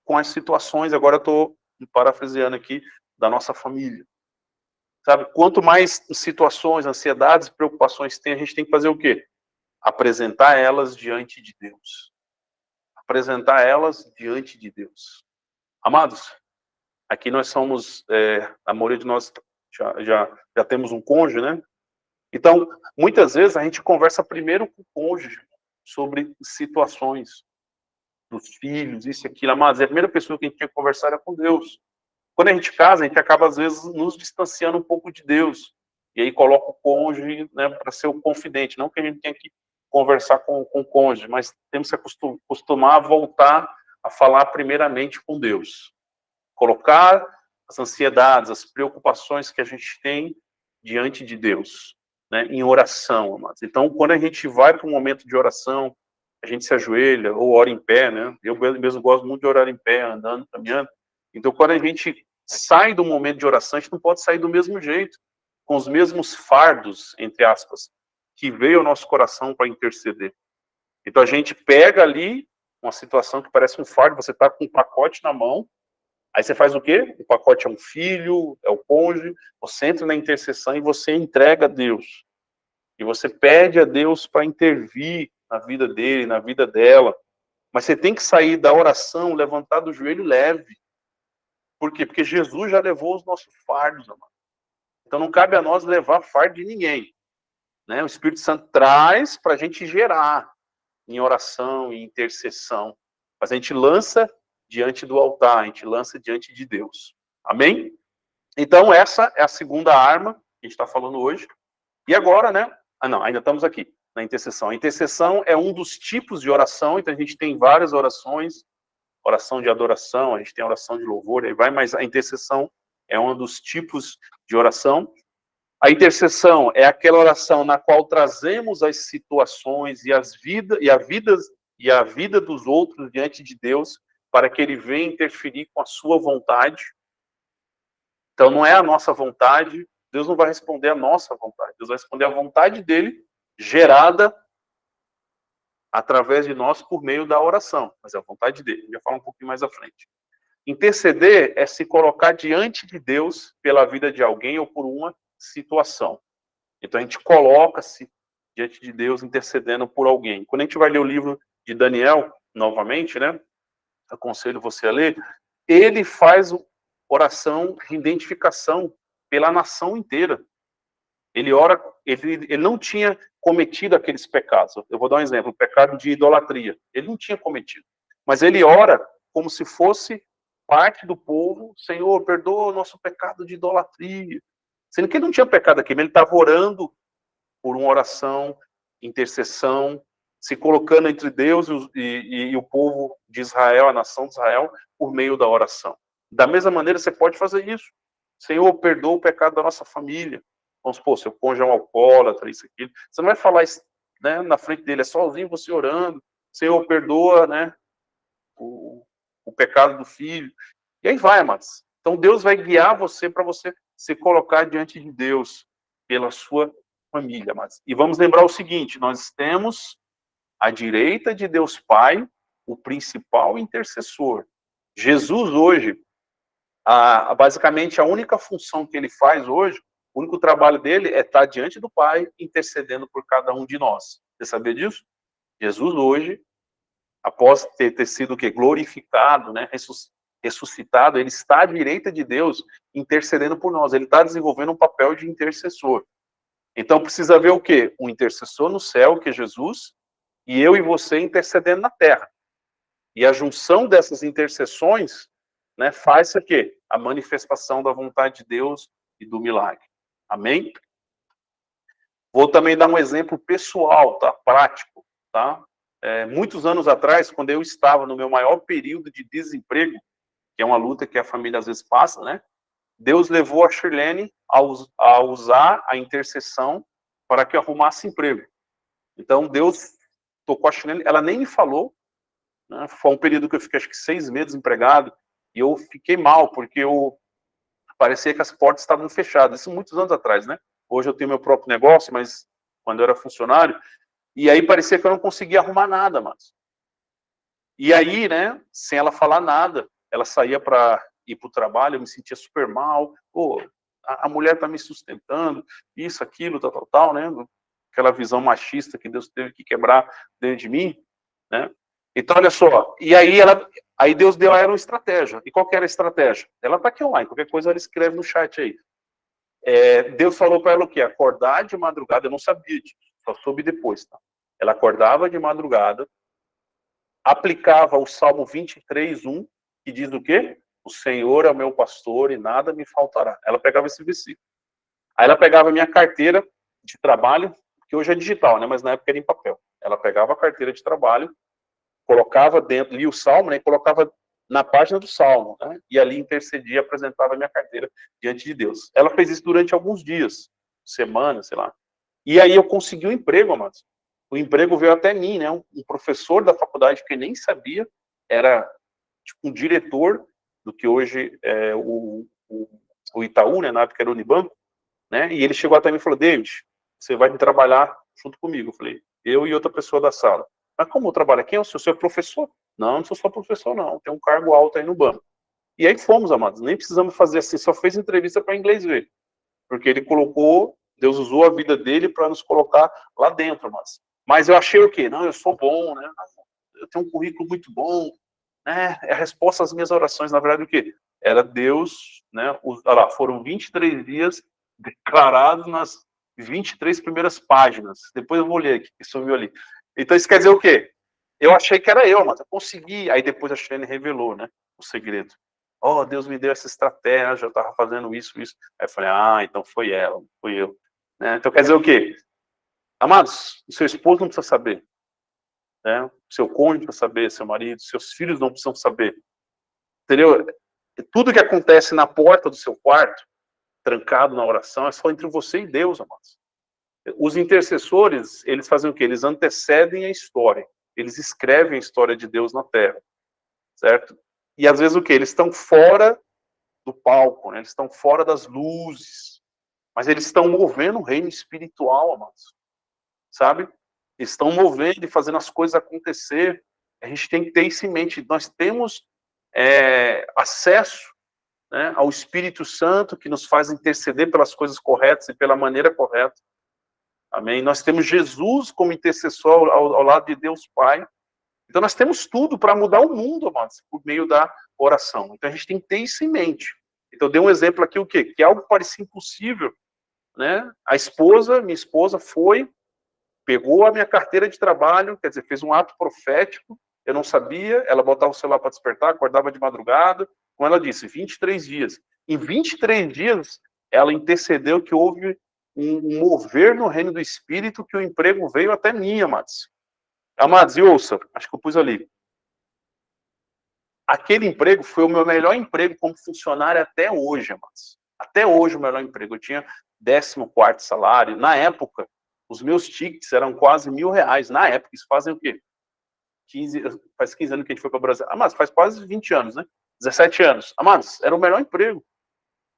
com as situações, agora eu estou parafraseando aqui, da nossa família. Sabe, quanto mais situações, ansiedades, preocupações tem, a gente tem que fazer o quê? Apresentar elas diante de Deus. Apresentar elas diante de Deus. Amados, aqui nós somos, a maioria de nós já temos um cônjuge, né? Então, muitas vezes a gente conversa primeiro com o cônjuge sobre situações dos filhos, isso e aquilo, mas a primeira pessoa que a gente tinha que conversar era com Deus. Quando a gente casa, a gente acaba, às vezes, nos distanciando um pouco de Deus. E aí coloca o cônjuge, né, para ser o confidente. Não que a gente tenha que conversar com o cônjuge, mas temos que acostumar a voltar a falar primeiramente com Deus. Colocar as ansiedades, as preocupações que a gente tem diante de Deus, né, em oração, amados. Então, quando a gente vai para um momento de oração, a gente se ajoelha ou ora em pé, né? Eu mesmo gosto muito de orar em pé, andando, caminhando. Então, quando a gente sai do momento de oração, a gente não pode sair do mesmo jeito, com os mesmos fardos, entre aspas, que veio ao nosso coração para interceder. Então, a gente pega ali uma situação que parece um fardo, você está com um pacote na mão, aí você faz o quê? O pacote é um filho, é o cônjuge, você entra na intercessão e você entrega a Deus. E você pede a Deus para intervir na vida dele, na vida dela. Mas você tem que sair da oração, levantar do joelho leve. Por quê? Porque Jesus já levou os nossos fardos, amado. Então não cabe a nós levar fardo de ninguém. Né? O Espírito Santo traz para a gente gerar em oração, em intercessão. Mas a gente lança diante do altar, a gente lança diante de Deus. Amém? Então essa é a segunda arma que a gente está falando hoje. E agora, né? Não, ainda estamos aqui na intercessão. A intercessão é um dos tipos de oração, então a gente tem várias orações, oração de adoração, a gente tem oração de louvor, aí vai, mas a intercessão é um dos tipos de oração. A intercessão é aquela oração na qual trazemos as situações e a vida dos outros diante de Deus para que ele venha interferir com a sua vontade. Então não é a nossa vontade, Deus não vai responder a nossa vontade, Deus vai responder a vontade dele, gerada através de nós por meio da oração, mas é a vontade dele, eu já falo um pouquinho mais à frente. Interceder é se colocar diante de Deus pela vida de alguém ou por uma situação. Então a gente coloca-se diante de Deus intercedendo por alguém. Quando a gente vai ler o livro de Daniel, novamente, né, aconselho você a ler, ele faz oração de identificação pela nação inteira. Ele ora, ele não tinha cometido aqueles pecados. Eu vou dar um exemplo, o pecado de idolatria. Ele não tinha cometido. Mas ele ora como se fosse parte do povo. Senhor, perdoa o nosso pecado de idolatria. Sendo que ele não tinha pecado aqui, mas ele estava orando por uma oração, intercessão, se colocando entre Deus e o povo de Israel, a nação de Israel, por meio da oração. Da mesma maneira, você pode fazer isso. Senhor, perdoa o pecado da nossa família. Vamos supor, seu cônjuge é um alcoólatra, isso, aquilo. Você não vai falar isso, né, na frente dele, é sozinho você orando. Senhor, perdoa, né, o pecado do filho. E aí vai, amados. Então Deus vai guiar você para você se colocar diante de Deus pela sua família, amados. E vamos lembrar o seguinte, nós temos à direita de Deus Pai o principal intercessor. Jesus hoje, basicamente a única função que ele faz hoje, o único trabalho dele é estar diante do Pai, intercedendo por cada um de nós. Você sabia disso? Jesus hoje, após ter sido o quê? Glorificado, né? Ressuscitado, ele está à direita de Deus, intercedendo por nós. Ele está desenvolvendo um papel de intercessor. Então precisa ver o quê? Um intercessor no céu, que é Jesus, e eu e você intercedendo na terra. E a junção dessas intercessões, né, faz o quê? A manifestação da vontade de Deus e do milagre. Amém? Vou também dar um exemplo pessoal, tá? Prático, tá? Muitos anos atrás, quando eu estava no meu maior período de desemprego, que é uma luta que a família às vezes passa, né? Deus levou a Shirlene a usar a intercessão para que eu arrumasse emprego. Então, Deus tocou a Shirlene, ela nem me falou, né? Foi um período que eu fiquei, acho que 6 meses desempregado, e eu fiquei mal, porque parecia que as portas estavam fechadas. Isso muitos anos atrás, né? Hoje eu tenho meu próprio negócio, mas quando eu era funcionário, e aí parecia que eu não conseguia arrumar nada, mas. E aí, né, sem ela falar nada, ela saía para ir para o trabalho, eu me sentia super mal. Pô, a mulher tá me sustentando, isso, aquilo, tal, né? Aquela visão machista que Deus teve que quebrar dentro de mim, né? Então, olha só, e aí Deus deu a ela uma estratégia. E qual que era a estratégia? Ela tá aqui online, qualquer coisa ela escreve no chat aí. Deus falou para ela o quê? Acordar de madrugada, eu não sabia disso, só soube depois, tá? Ela acordava de madrugada, aplicava o Salmo 23:1, que diz o quê? O Senhor é o meu pastor e nada me faltará. Ela pegava esse versículo. Aí ela pegava a minha carteira de trabalho, que hoje é digital, né? Mas na época era em papel. Ela pegava a carteira de trabalho, colocava dentro, lia o Salmo, né? E colocava na página do Salmo, né? E ali intercedia, apresentava a minha carteira diante de Deus. Ela fez isso durante alguns dias, semanas, sei lá. E aí eu consegui um emprego, amados. O emprego veio até mim, né? Um professor da faculdade que eu nem sabia, era tipo um diretor do que hoje é o Itaú, né? Na época era o Unibanco, né? E ele chegou até mim e falou: David, você vai trabalhar junto comigo. Eu falei: eu e outra pessoa da sala. Mas como eu trabalho aqui? O senhor é professor? Não, não sou só professor, não. Tem um cargo alto aí no banco. E aí fomos, amados. Nem precisamos fazer assim, só fez entrevista para inglês ver. Porque ele colocou, Deus usou a vida dele para nos colocar lá dentro, mas eu achei o quê? Não, eu sou bom, né? Eu tenho um currículo muito bom, né? É a resposta às minhas orações, na verdade, o quê? Era Deus, né? Olha lá, foram 23 dias declarados nas 23 primeiras páginas. Depois eu vou ler aqui, que sumiu ali. Então isso quer dizer o quê? Eu achei que era eu, mas eu consegui. Aí depois a Shane revelou, né? O segredo. Oh, Deus me deu essa estratégia, eu estava fazendo isso. Aí eu falei, então foi ela, não fui eu. Né? Então quer dizer o quê? Amados, o seu esposo não precisa saber. Né? O seu cônjuge não precisa saber, seu marido, seus filhos não precisam saber. Entendeu? Tudo que acontece na porta do seu quarto, trancado na oração, é só entre você e Deus, amados. Os intercessores, eles fazem o quê? Eles antecedem a história. Eles escrevem a história de Deus na terra. Certo? E às vezes o quê? Eles estão fora do palco, né? Eles estão fora das luzes, mas eles estão movendo o reino espiritual, amados. Sabe? Eles estão movendo e fazendo as coisas acontecer. A gente tem que ter isso em mente. Nós temos acesso, né, ao Espírito Santo, que nos faz interceder pelas coisas corretas e pela maneira correta. Amém? Nós temos Jesus como intercessor ao lado de Deus Pai. Então nós temos tudo para mudar o mundo, amados, por meio da oração. Então a gente tem que ter isso em mente. Então eu dei um exemplo aqui, o quê? Que algo parecia impossível, né? Minha esposa pegou a minha carteira de trabalho, quer dizer, fez um ato profético, eu não sabia, ela botava o celular para despertar, acordava de madrugada, como ela disse, 23 dias. Em 23 dias, ela intercedeu que houve um mover no reino do Espírito, que o emprego veio até mim, amados. Amados, e ouça, acho que eu pus ali. Aquele emprego foi o meu melhor emprego como funcionário até hoje, amados. Até hoje o melhor emprego. Eu tinha 14º salário. Na época, os meus tickets eram quase R$1.000. Na época, isso fazem o quê? Faz 15 anos que a gente foi para o Brasil. Ah, mas faz quase 20 anos, né? 17 anos. Ah, mas era o melhor emprego.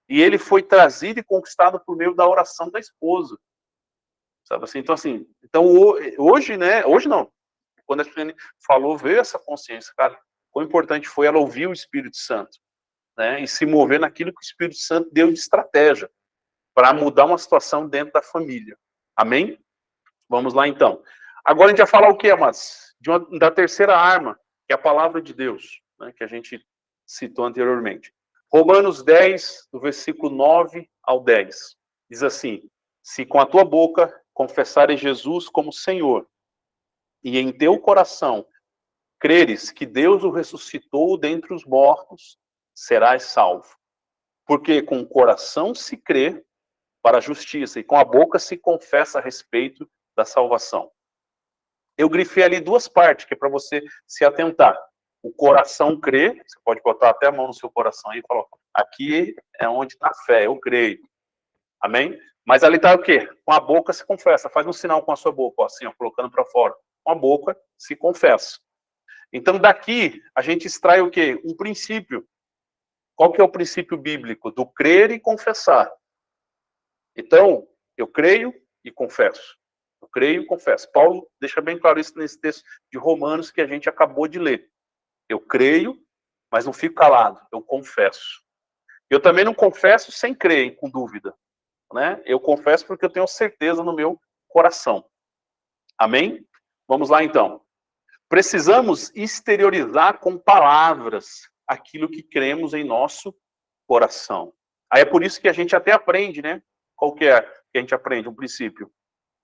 E ele foi trazido e conquistado por meio da oração da esposa. Sabe assim? Então hoje, né? Hoje não. Quando a Suene falou, veio essa consciência, cara. Quão importante foi ela ouvir o Espírito Santo, né? E se mover naquilo que o Espírito Santo deu de estratégia para mudar uma situação dentro da família. Amém? Vamos lá, então. Agora a gente vai falar o que, amados? Da terceira arma, que é a palavra de Deus, né, que a gente citou anteriormente. Romanos 10, do versículo 9 ao 10. Diz assim: se com a tua boca confessares Jesus como Senhor, e em teu coração creres que Deus o ressuscitou dentre os mortos, serás salvo. Porque com o coração se crê para a justiça, e com a boca se confessa a respeito da salvação. Eu grifei ali duas partes, que é para você se atentar. O coração crê, você pode botar até a mão no seu coração aí e falar, aqui é onde está a fé, eu creio. Amém? Mas ali está o quê? Com a boca se confessa. Faz um sinal com a sua boca, ó, assim, ó, colocando para fora. Com a boca se confessa. Então, daqui, a gente extrai o quê? Um princípio. Qual que é o princípio bíblico? Do crer e confessar. Então, eu creio e confesso. Eu creio e confesso. Paulo deixa bem claro isso nesse texto de Romanos que a gente acabou de ler. Eu creio, mas não fico calado. Eu confesso. Eu também não confesso sem crer, com dúvida. Né? Eu confesso porque eu tenho certeza no meu coração. Amém? Vamos lá, então. Precisamos exteriorizar com palavras aquilo que cremos em nosso coração. Aí é por isso que a gente até aprende, né? Qual que é que a gente aprende? Um princípio.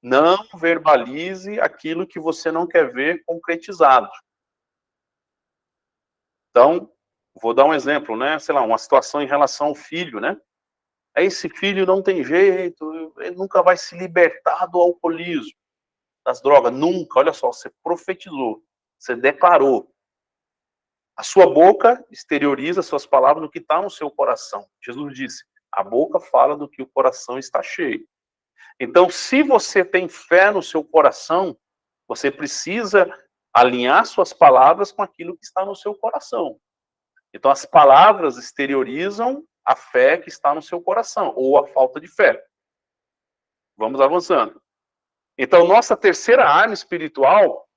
Não verbalize aquilo que você não quer ver concretizado. Então, vou dar um exemplo, né? Sei lá, uma situação em relação ao filho, né? Esse filho não tem jeito, ele nunca vai se libertar do alcoolismo, das drogas, nunca. Olha só, você profetizou, você declarou. A sua boca exterioriza suas palavras no que está no seu coração. Jesus disse, a boca fala do que o coração está cheio. Então, se você tem fé no seu coração, você precisa alinhar suas palavras com aquilo que está no seu coração. Então, as palavras exteriorizam a fé que está no seu coração, ou a falta de fé. Vamos avançando. Então, nossa terceira arma espiritual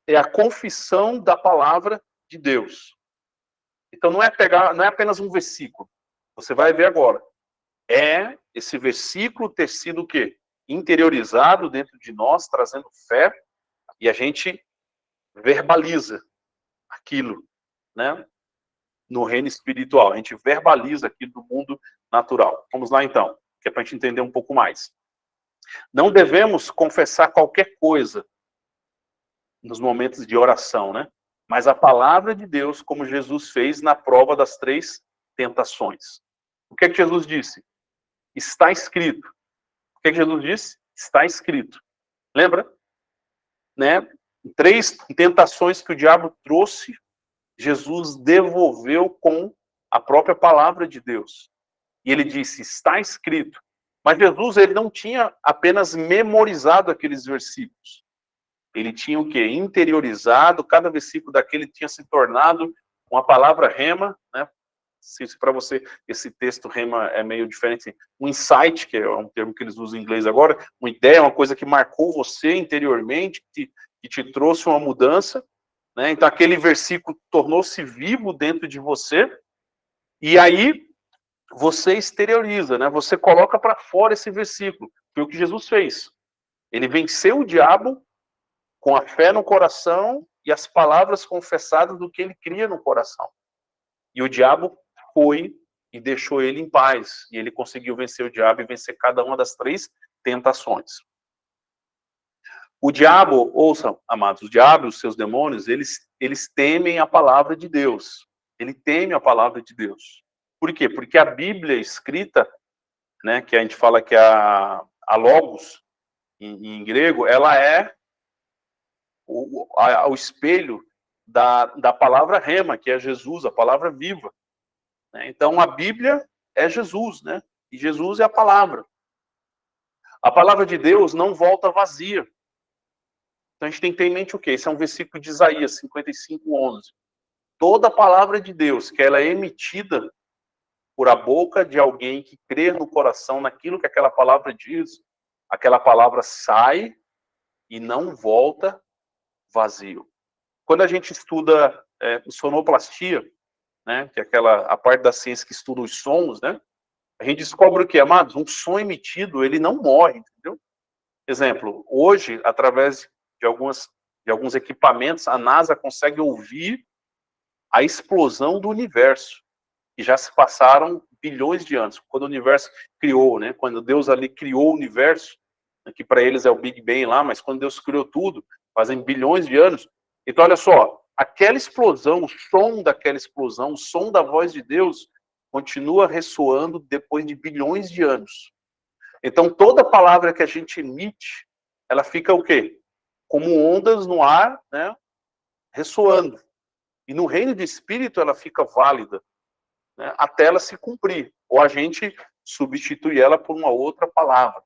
é a confissão da palavra de Deus. Então, não é apenas um versículo. Você vai ver agora. É esse versículo ter sido o quê? Interiorizado dentro de nós, trazendo fé, e a gente verbaliza aquilo, né? No reino espiritual. A gente verbaliza aquilo do mundo natural. Vamos lá, então, que é para a gente entender um pouco mais. Não devemos confessar qualquer coisa nos momentos de oração, né? Mas a palavra de Deus, como Jesus fez na prova das 3 tentações. O que é que Jesus disse? Está escrito. O que é que Jesus disse? Está escrito. Lembra? Né? 3 tentações que o diabo trouxe, Jesus devolveu com a própria palavra de Deus. E ele disse, está escrito. Mas Jesus, ele não tinha apenas memorizado aqueles versículos. Ele tinha o quê? Interiorizado, cada versículo daquele tinha se tornado uma palavra rema, né? Se para você esse texto rema é meio diferente, um insight, que é um termo que eles usam em inglês agora, uma ideia, uma coisa que marcou você interiormente, que te trouxe uma mudança, né? Então aquele versículo tornou-se vivo dentro de você, e aí você exterioriza, né? Você coloca para fora esse versículo. Foi o que Jesus fez. Ele venceu o diabo com a fé no coração e as palavras confessadas do que ele cria no coração. E o diabo foi e deixou ele em paz. E ele conseguiu vencer o diabo e vencer cada uma das 3 tentações. O diabo, ouçam, amados, o diabo e os seus demônios, eles temem a palavra de Deus. Ele teme a palavra de Deus. Por quê? Porque a Bíblia escrita, né, que a gente fala que é a Logos, em grego, ela é o espelho da palavra rema, que é Jesus, a palavra viva. Então, a Bíblia é Jesus, né? E Jesus é a palavra. A palavra de Deus não volta vazia. Então a gente tem que ter em mente o quê? Esse é um versículo de Isaías 55:11. Toda palavra de Deus, que ela é emitida por a boca de alguém que crê no coração naquilo que aquela palavra diz, aquela palavra sai e não volta vazio. Quando a gente estuda sonoplastia, né, que é a parte da ciência que estuda os sons, né, a gente descobre o que, amados? Um som emitido, ele não morre, entendeu? Exemplo, hoje, através de alguns equipamentos, a NASA consegue ouvir a explosão do universo. E já se passaram bilhões de anos. Quando o universo criou, né? Quando Deus ali criou o universo, que para eles é o Big Bang lá, mas quando Deus criou tudo, fazem bilhões de anos. Então, olha só, aquela explosão, o som daquela explosão, o som da voz de Deus, continua ressoando depois de bilhões de anos. Então, toda palavra que a gente emite, ela fica o quê? Como ondas no ar, né? Ressoando. E no reino do Espírito, ela fica válida, né, até ela se cumprir, ou a gente substitui ela por uma outra palavra.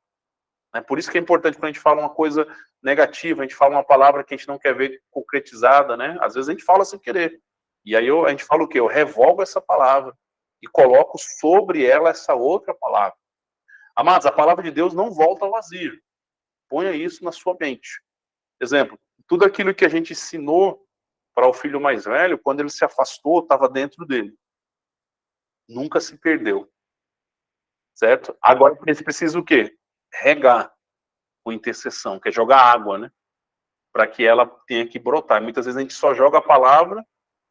Né? Por isso que é importante quando a gente fala uma coisa negativa, a gente fala uma palavra que a gente não quer ver concretizada, né? Às vezes a gente fala sem querer. E aí a gente fala o quê? Eu revogo essa palavra e coloco sobre ela essa outra palavra. Amados, a palavra de Deus não volta vazia. Ponha isso na sua mente. Exemplo, tudo aquilo que a gente ensinou para o filho mais velho, quando ele se afastou, estava dentro dele. Nunca se perdeu. Certo? Agora você precisa o quê? Regar com intercessão, que é jogar água, né? Para que ela tenha que brotar. Muitas vezes a gente só joga a palavra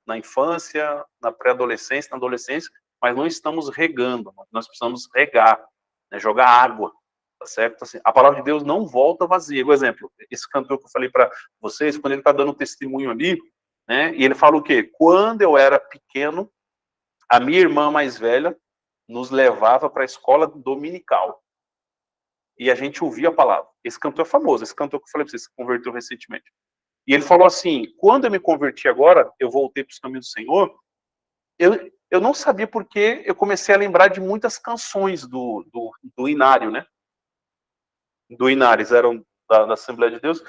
na infância, na pré-adolescência, na adolescência, mas não estamos regando. Nós precisamos regar, né? Jogar água. Tá certo? Assim, a palavra de Deus não volta vazia. Por exemplo, esse cantor que eu falei para vocês, quando ele está dando um testemunho ali, né? E ele fala o quê? Quando eu era pequeno, a minha irmã mais velha nos levava para a escola dominical. E a gente ouvia a palavra. Esse cantor é famoso, esse cantor que eu falei para vocês, se converteu recentemente. E ele falou assim, quando eu me converti agora, eu voltei para os caminhos do Senhor, eu não sabia porque eu comecei a lembrar de muitas canções do Inário, né? Do Inários, eram da Assembleia de Deus.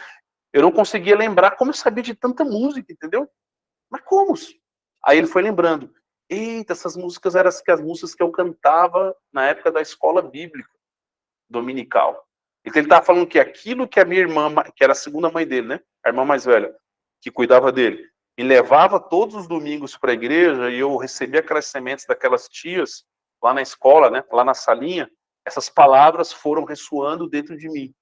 Eu não conseguia lembrar como eu sabia de tanta música, entendeu? Mas como? Aí ele foi lembrando. Eita, essas músicas eram as músicas que eu cantava na época da escola bíblica dominical. Então ele estava falando que aquilo que a minha irmã, que era a segunda mãe dele, né? A irmã mais velha, que cuidava dele, me levava todos os domingos para a igreja e eu recebia aquelas sementes daquelas tias lá na escola, né? Lá na salinha. Essas palavras foram ressoando dentro de mim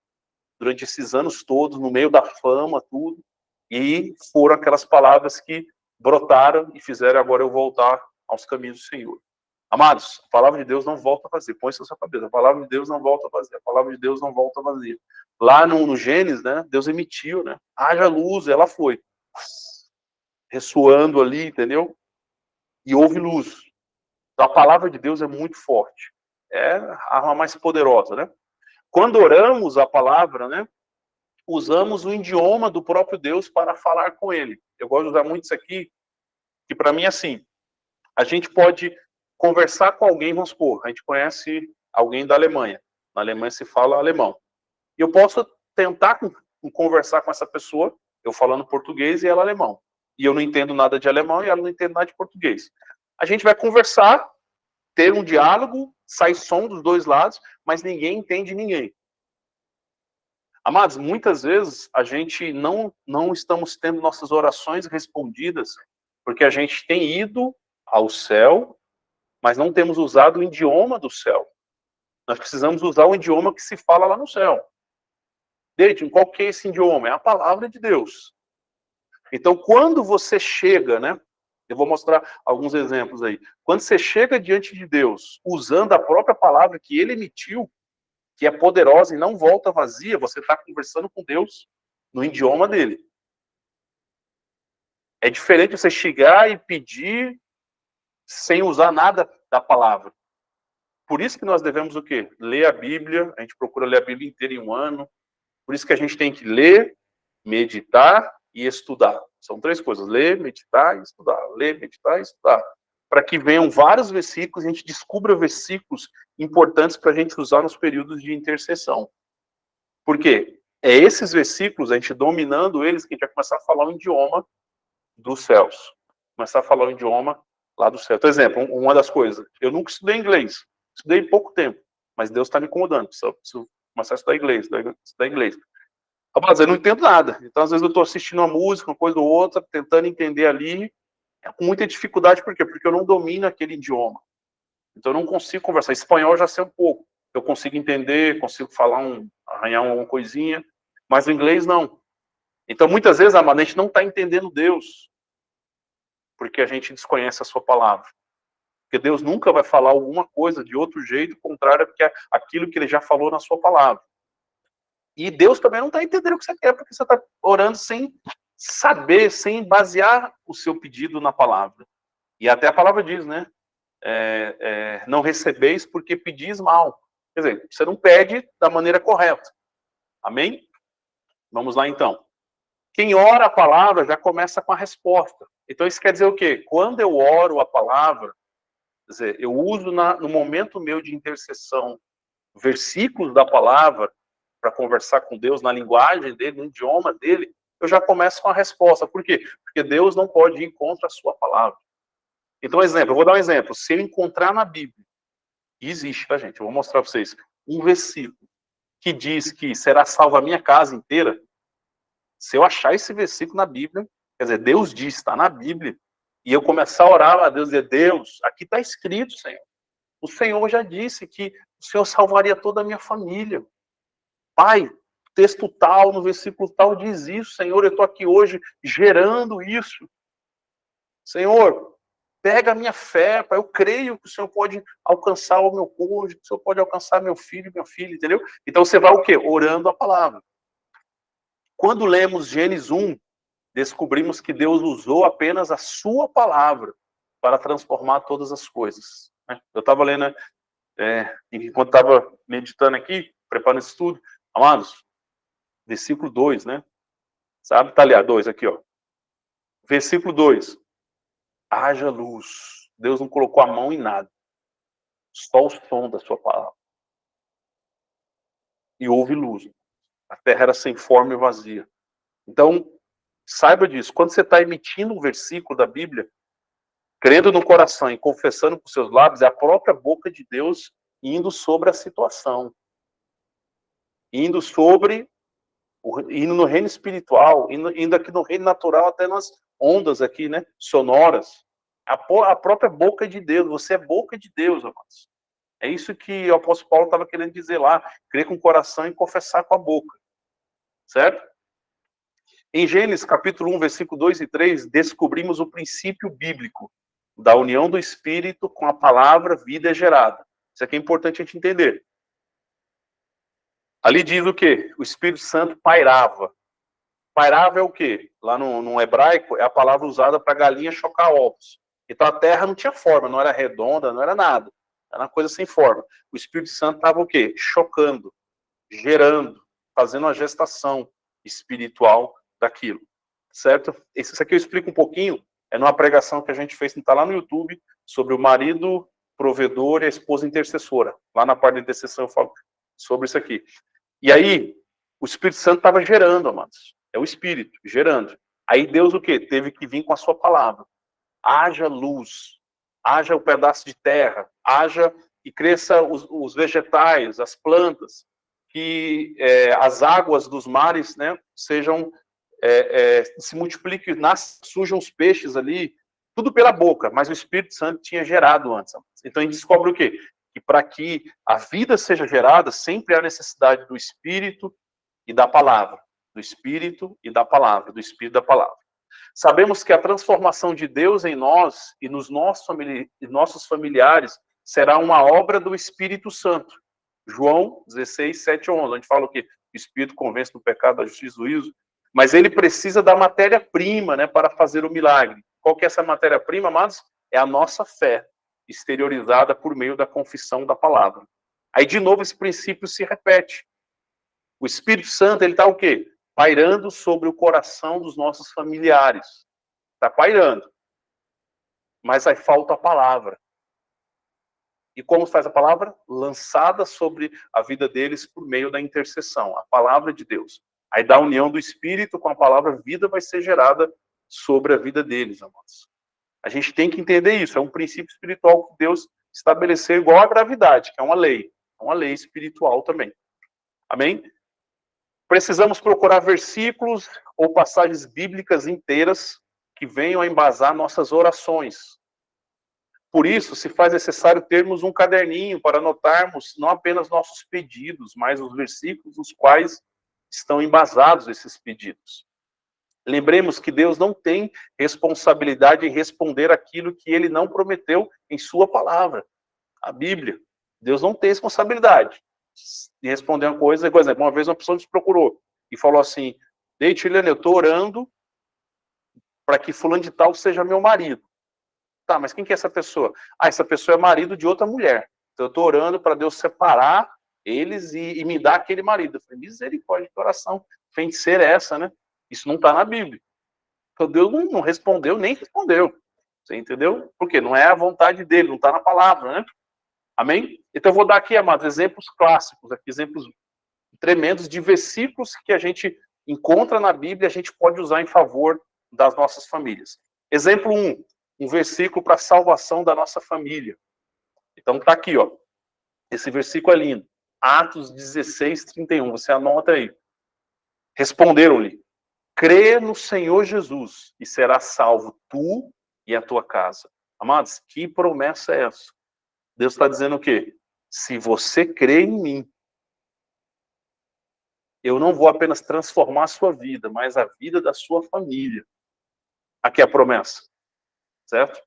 durante esses anos todos, no meio da fama, tudo. E foram aquelas palavras que brotaram e fizeram agora eu voltar aos caminhos do Senhor. Amados, a palavra de Deus não volta vazia. Põe isso na sua cabeça. A palavra de Deus não volta vazia. A palavra de Deus não volta vazia. Lá no Gênesis, né, Deus emitiu, né? Haja luz, ela foi. Ressoando ali, entendeu? E houve luz. Então, a palavra de Deus é muito forte. É a arma mais poderosa, né? Quando oramos a palavra, né, usamos o idioma do próprio Deus para falar com ele. Eu gosto de usar muito isso aqui, que para mim é assim, a gente pode conversar com alguém, vamos supor, a gente conhece alguém da Alemanha. Na Alemanha se fala alemão. E eu posso tentar conversar com essa pessoa, eu falando português e ela alemão. E eu não entendo nada de alemão e ela não entende nada de português. A gente vai conversar, ter um diálogo, sai som dos dois lados, mas ninguém entende ninguém. Amados, muitas vezes a gente não estamos tendo nossas orações respondidas porque a gente tem ido ao céu, mas não temos usado o idioma do céu. Nós precisamos usar o idioma que se fala lá no céu. David, qual que é esse idioma? É a palavra de Deus. Então, quando você chega, né? Eu vou mostrar alguns exemplos aí. Quando você chega diante de Deus, usando a própria palavra que ele emitiu, que é poderosa e não volta vazia, você está conversando com Deus no idioma dele. É diferente você chegar e pedir sem usar nada da palavra. Por isso que nós devemos o quê? Ler a Bíblia, a gente procura ler a Bíblia inteira em um ano. Por isso que a gente tem que ler, meditar e estudar. São três coisas: ler, meditar e estudar. Ler, meditar e estudar. para que venham vários versículos e a gente descubra versículos importantes para a gente usar nos períodos de intercessão. Por quê? É esses versículos, a gente dominando eles, que a gente vai começar a falar o idioma dos céus. Começar a falar o idioma lá do céu. Por exemplo, uma das coisas, eu nunca estudei inglês, estudei pouco tempo, mas Deus está me incomodando, preciso começar a estudar inglês. Mas eu não entendo nada. Então, às vezes, eu estou assistindo uma música, uma coisa ou outra, tentando entender ali, com muita dificuldade. Por quê? Porque eu não domino aquele idioma. Então, eu não consigo conversar. Espanhol eu já sei um pouco. Eu consigo entender, consigo falar, arranhar uma coisinha, mas o inglês não. Então, muitas vezes, amado, a gente não está entendendo Deus, porque a gente desconhece a sua palavra. Porque Deus nunca vai falar alguma coisa de outro jeito, contrário àquilo que ele já falou na sua palavra. E Deus também não está entendendo o que você quer, porque você está orando sem saber, sem basear o seu pedido na palavra. E até a palavra diz, né? Não recebeis porque pedis mal. Quer dizer, você não pede da maneira correta. Amém? Vamos lá, então. Quem ora a palavra já começa com a resposta. Então, isso quer dizer o quê? Quando eu oro a palavra, quer dizer, eu uso no momento meu de intercessão versículos da palavra para conversar com Deus na linguagem dele, no idioma dele, eu já começo com a resposta. Por quê? Porque Deus não pode ir contra a sua palavra. Então, exemplo, eu vou dar um exemplo. Se eu encontrar na Bíblia, e existe, tá, gente? Eu vou mostrar para vocês um versículo que diz que será salva a minha casa inteira. Se eu achar esse versículo na Bíblia, quer dizer, Deus diz, está na Bíblia, e eu começar a orar a Deus, dizer, Deus, aqui está escrito, Senhor. O Senhor já disse que o Senhor salvaria toda a minha família. Pai, texto tal, no versículo tal diz isso, Senhor, eu estou aqui hoje gerando isso. Senhor, pega a minha fé, Pai, eu creio que o Senhor pode alcançar o meu cônjuge, que o Senhor pode alcançar meu filho, minha filha, entendeu? Então você vai o quê? Orando a palavra. Quando lemos Gênesis 1, descobrimos que Deus usou apenas a sua palavra para transformar todas as coisas. Eu estava lendo, enquanto estava meditando aqui, preparando esse estudo, amados, versículo 2, né? Sabe? Tá ali, 2 aqui, ó. Versículo 2. Haja luz. Deus não colocou a mão em nada. Só o som da sua palavra. E houve luz. A terra era sem forma e vazia. Então, saiba disso. Quando você está emitindo um versículo da Bíblia, crendo no coração e confessando com seus lábios, é a própria boca de Deus indo sobre a situação. Indo no reino espiritual, indo aqui no reino natural, até nas ondas aqui, né, sonoras. A própria boca de Deus, você é boca de Deus, amados. É isso que o apóstolo Paulo estava querendo dizer lá, crer com o coração e confessar com a boca. Certo? Em Gênesis capítulo 1, versículo 2 e 3, descobrimos o princípio bíblico da união do Espírito com a palavra, vida é gerada. Isso aqui é importante a gente entender. Ali diz o quê? O Espírito Santo pairava. Pairava é o quê? Lá no hebraico é a palavra usada para galinha chocar ovos. Então a terra não tinha forma, não era redonda, não era nada. Era uma coisa sem forma. O Espírito Santo estava o quê? Chocando, gerando, fazendo uma gestação espiritual daquilo. Certo? Isso aqui eu explico um pouquinho. É numa pregação que a gente fez, está lá no YouTube, sobre o marido provedor e a esposa intercessora. Lá na parte da intercessão eu falo sobre isso aqui. E aí, o Espírito Santo estava gerando, amados. É o Espírito, gerando. Aí Deus o quê? Teve que vir com a sua palavra. Haja luz, haja um pedaço de terra, haja e cresça os vegetais, as plantas, que as águas dos mares, né, sejam, se multipliquem, surjam os peixes ali, tudo pela boca, mas o Espírito Santo tinha gerado antes. Então a gente descobre o quê? Que para que a vida seja gerada, sempre há necessidade do Espírito e da palavra. Do Espírito e da palavra, do Espírito e da palavra. Sabemos que a transformação de Deus em nós e nos nossos familiares será uma obra do Espírito Santo. João 16, 7 a 11, onde fala o quê? O Espírito convence do pecado, da justiça e do juízo. Mas ele precisa da matéria-prima, né, para fazer o milagre. Qual que é essa matéria-prima, amados? É a nossa fé, exteriorizada por meio da confissão da palavra. Aí, de novo, esse princípio se repete. O Espírito Santo, ele está o quê? Pairando sobre o coração dos nossos familiares. Está pairando. mas aí falta a palavra. E como faz a palavra? Lançada sobre a vida deles por meio da intercessão, a palavra de Deus. Aí da união do Espírito com a palavra, vida vai ser gerada sobre a vida deles, amados. A gente tem que entender isso, é um princípio espiritual que Deus estabeleceu igual à gravidade, que é uma lei espiritual também. Amém? Precisamos procurar versículos ou passagens bíblicas inteiras que venham a embasar nossas orações. Por isso, se faz necessário termos um caderninho para anotarmos não apenas nossos pedidos, mas os versículos nos quais estão embasados esses pedidos. Lembremos que Deus não tem responsabilidade em responder aquilo que ele não prometeu em sua palavra, a Bíblia. Deus não tem responsabilidade de responder uma coisa. Por exemplo, uma vez uma pessoa nos procurou e falou assim: Deitileane, eu estou orando para que fulano de tal seja meu marido. Tá, mas quem que é essa pessoa? Ah, essa pessoa é marido de outra mulher. Então eu estou orando para Deus separar eles e me dar aquele marido. Eu falei, misericórdia, que oração feiticeira é essa, né? Isso não está na Bíblia. Então Deus não respondeu, nem respondeu. Você entendeu? Porque não é a vontade dele, não está na palavra, né? Amém? Então eu vou dar aqui, amados, exemplos clássicos, aqui, exemplos tremendos de versículos que a gente encontra na Bíblia e a gente pode usar em favor das nossas famílias. Exemplo 1, um versículo para a salvação da nossa família. Então tá aqui, ó. Esse versículo é lindo. Atos 16, 31. Você anota aí. Responderam-lhe: crê no Senhor Jesus e serás salvo tu e a tua casa. Amados, que promessa é essa? Deus está dizendo o quê? Se você crê em mim, eu não vou apenas transformar a sua vida, mas a vida da sua família. Aqui é a promessa. Certo?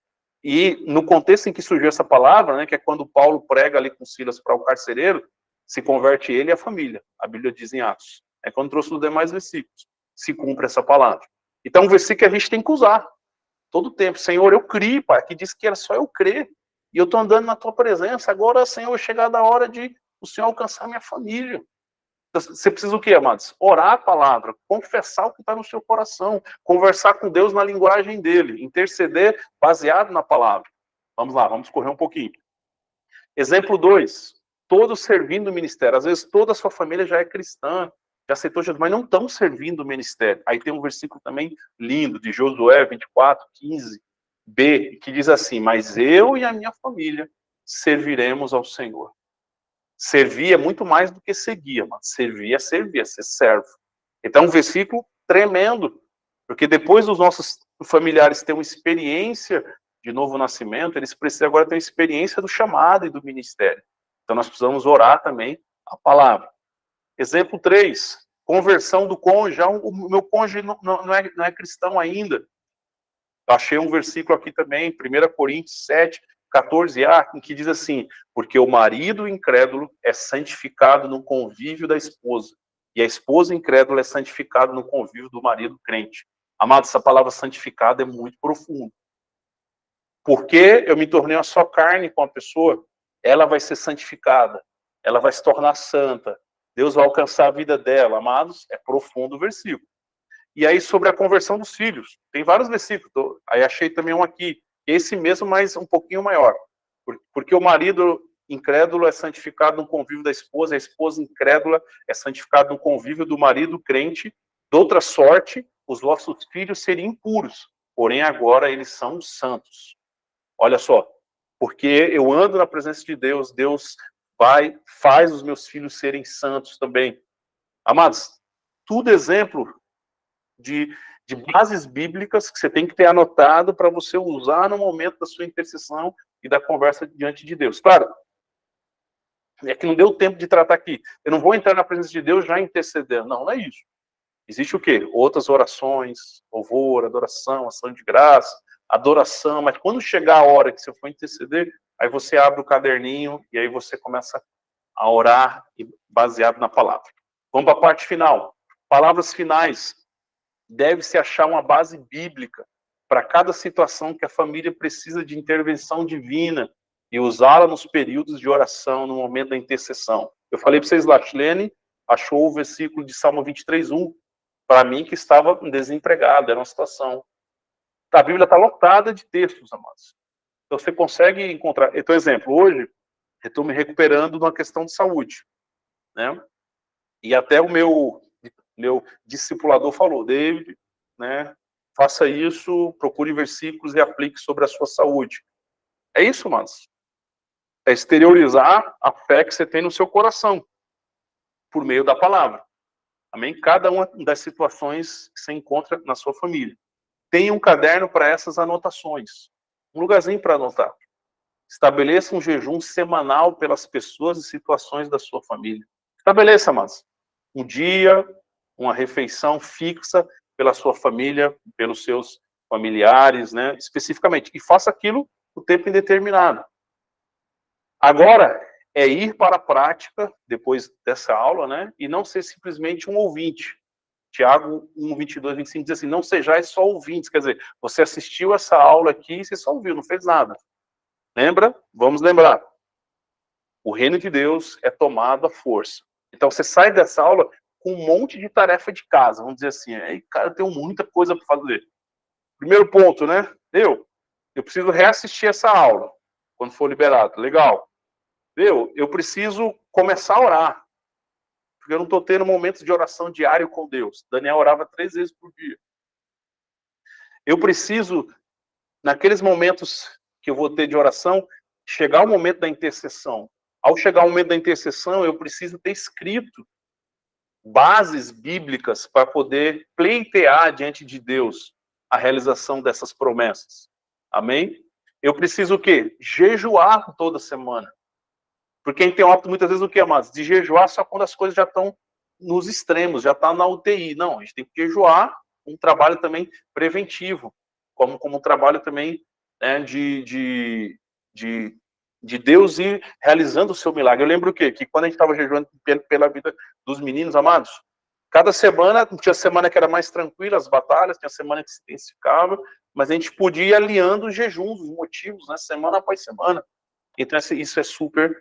E no contexto em que surgiu essa palavra, né, que é quando Paulo prega ali com Silas para o carcereiro, se converte ele e a família. A Bíblia diz em Atos. É quando trouxe os demais versículos. Se cumpre essa palavra. Então, um versículo que a gente tem que usar. Todo o tempo. Senhor, eu criei, pai. Que disse que era só eu crer. E eu estou andando na tua presença. Agora, Senhor, chegar da hora de o Senhor alcançar minha família. Você precisa o quê, amados? Orar a palavra, confessar o que está no seu coração, conversar com Deus na linguagem dele, interceder baseado na palavra. Vamos lá, vamos correr um pouquinho. Exemplo 2, todos servindo o ministério. Às vezes toda a sua família já é cristã, já aceitou Jesus, mas não estão servindo o ministério. Aí tem um versículo também lindo, de Josué 24, 15b, que diz assim: mas eu e a minha família serviremos ao Senhor. Servir é muito mais do que seguir, mas servir é ser servo. Então, um versículo tremendo, porque depois dos nossos familiares terem uma experiência de novo nascimento, eles precisam agora ter uma experiência do chamado e do ministério. Então, nós precisamos orar também a palavra. Exemplo 3, conversão do cônjuge. O meu cônjuge não é cristão ainda. Eu achei um versículo aqui também, 1 Coríntios 7, 14a, em que diz assim: porque o marido incrédulo é santificado no convívio da esposa, e a esposa incrédula é santificada no convívio do marido crente. Amado, essa palavra santificado é muito profunda. Porque eu me tornei uma só carne com a pessoa, ela vai ser santificada, ela vai se tornar santa, Deus vai alcançar a vida dela. Amados, é profundo o versículo. E aí, sobre a conversão dos filhos, tem vários versículos, aí achei também um aqui, esse mesmo, mas um pouquinho maior. Porque o marido incrédulo é santificado no convívio da esposa, a esposa incrédula é santificada no convívio do marido crente. De outra sorte, os vossos filhos seriam impuros, porém agora eles são santos. Olha só, porque eu ando na presença de Deus, Deus faz os meus filhos serem santos também. Amados, tudo exemplo de bases bíblicas que você tem que ter anotado para você usar no momento da sua intercessão e da conversa diante de Deus. Claro, é que não deu tempo de tratar aqui. Eu não vou entrar na presença de Deus já intercedendo. Não é isso. Existe o quê? Outras orações, louvor, adoração, ação de graça, adoração. Mas quando chegar a hora que você for interceder, aí você abre o caderninho e aí você começa a orar baseado na palavra. Vamos para a parte final. Palavras finais. Deve-se achar uma base bíblica para cada situação que a família precisa de intervenção divina e usá-la nos períodos de oração, no momento da intercessão. Eu falei para vocês lá, Chilene achou o versículo de Salmo 23:1, para mim que estava desempregado, era uma situação. A Bíblia está lotada de textos, amados. Então, você consegue encontrar... Então, exemplo, hoje, eu estou me recuperando numa questão de saúde, né? E até o meu discipulador falou, David, né? Faça isso, procure versículos e aplique sobre a sua saúde. É isso, mas é exteriorizar a fé que você tem no seu coração, por meio da palavra. Amém? Cada uma das situações que você encontra na sua família. Tenha um caderno para essas anotações. Um lugarzinho para anotar. Estabeleça um jejum semanal pelas pessoas e situações da sua família. Estabeleça, mas um dia, uma refeição fixa pela sua família, pelos seus familiares, né, especificamente. E faça aquilo o tempo indeterminado. Agora, é ir para a prática, depois dessa aula, né, e não ser simplesmente um ouvinte. Tiago 1, 22, 25 diz assim, não sejais só ouvintes, quer dizer, você assistiu essa aula aqui e você só ouviu, não fez nada. Lembra? Vamos lembrar. O reino de Deus é tomado à força. Então você sai dessa aula com um monte de tarefa de casa, vamos dizer assim, aí, cara, eu tenho muita coisa para fazer. Primeiro ponto, né? Eu preciso reassistir essa aula, quando for liberado. Legal. Eu preciso começar a orar, porque eu não estou tendo momentos de oração diário com Deus. Daniel orava 3 vezes por dia. Eu preciso, naqueles momentos que eu vou ter de oração, chegar o momento da intercessão. Ao chegar o momento da intercessão, eu preciso ter escrito bases bíblicas para poder pleitear diante de Deus a realização dessas promessas. Amém? Eu preciso o quê? Jejuar toda semana. Porque a gente tem o hábito muitas vezes o que, amados? De jejuar só quando as coisas já estão nos extremos, já está na UTI. Não, a gente tem que jejuar um trabalho também preventivo, como um trabalho também, né, de Deus ir realizando o seu milagre. Eu lembro o quê? Que quando a gente estava jejuando pela vida dos meninos, amados, cada semana, tinha semana que era mais tranquila, as batalhas, tinha semana que se intensificava, mas a gente podia ir alinhando os jejuns, os motivos, né, semana após semana. Então, isso é super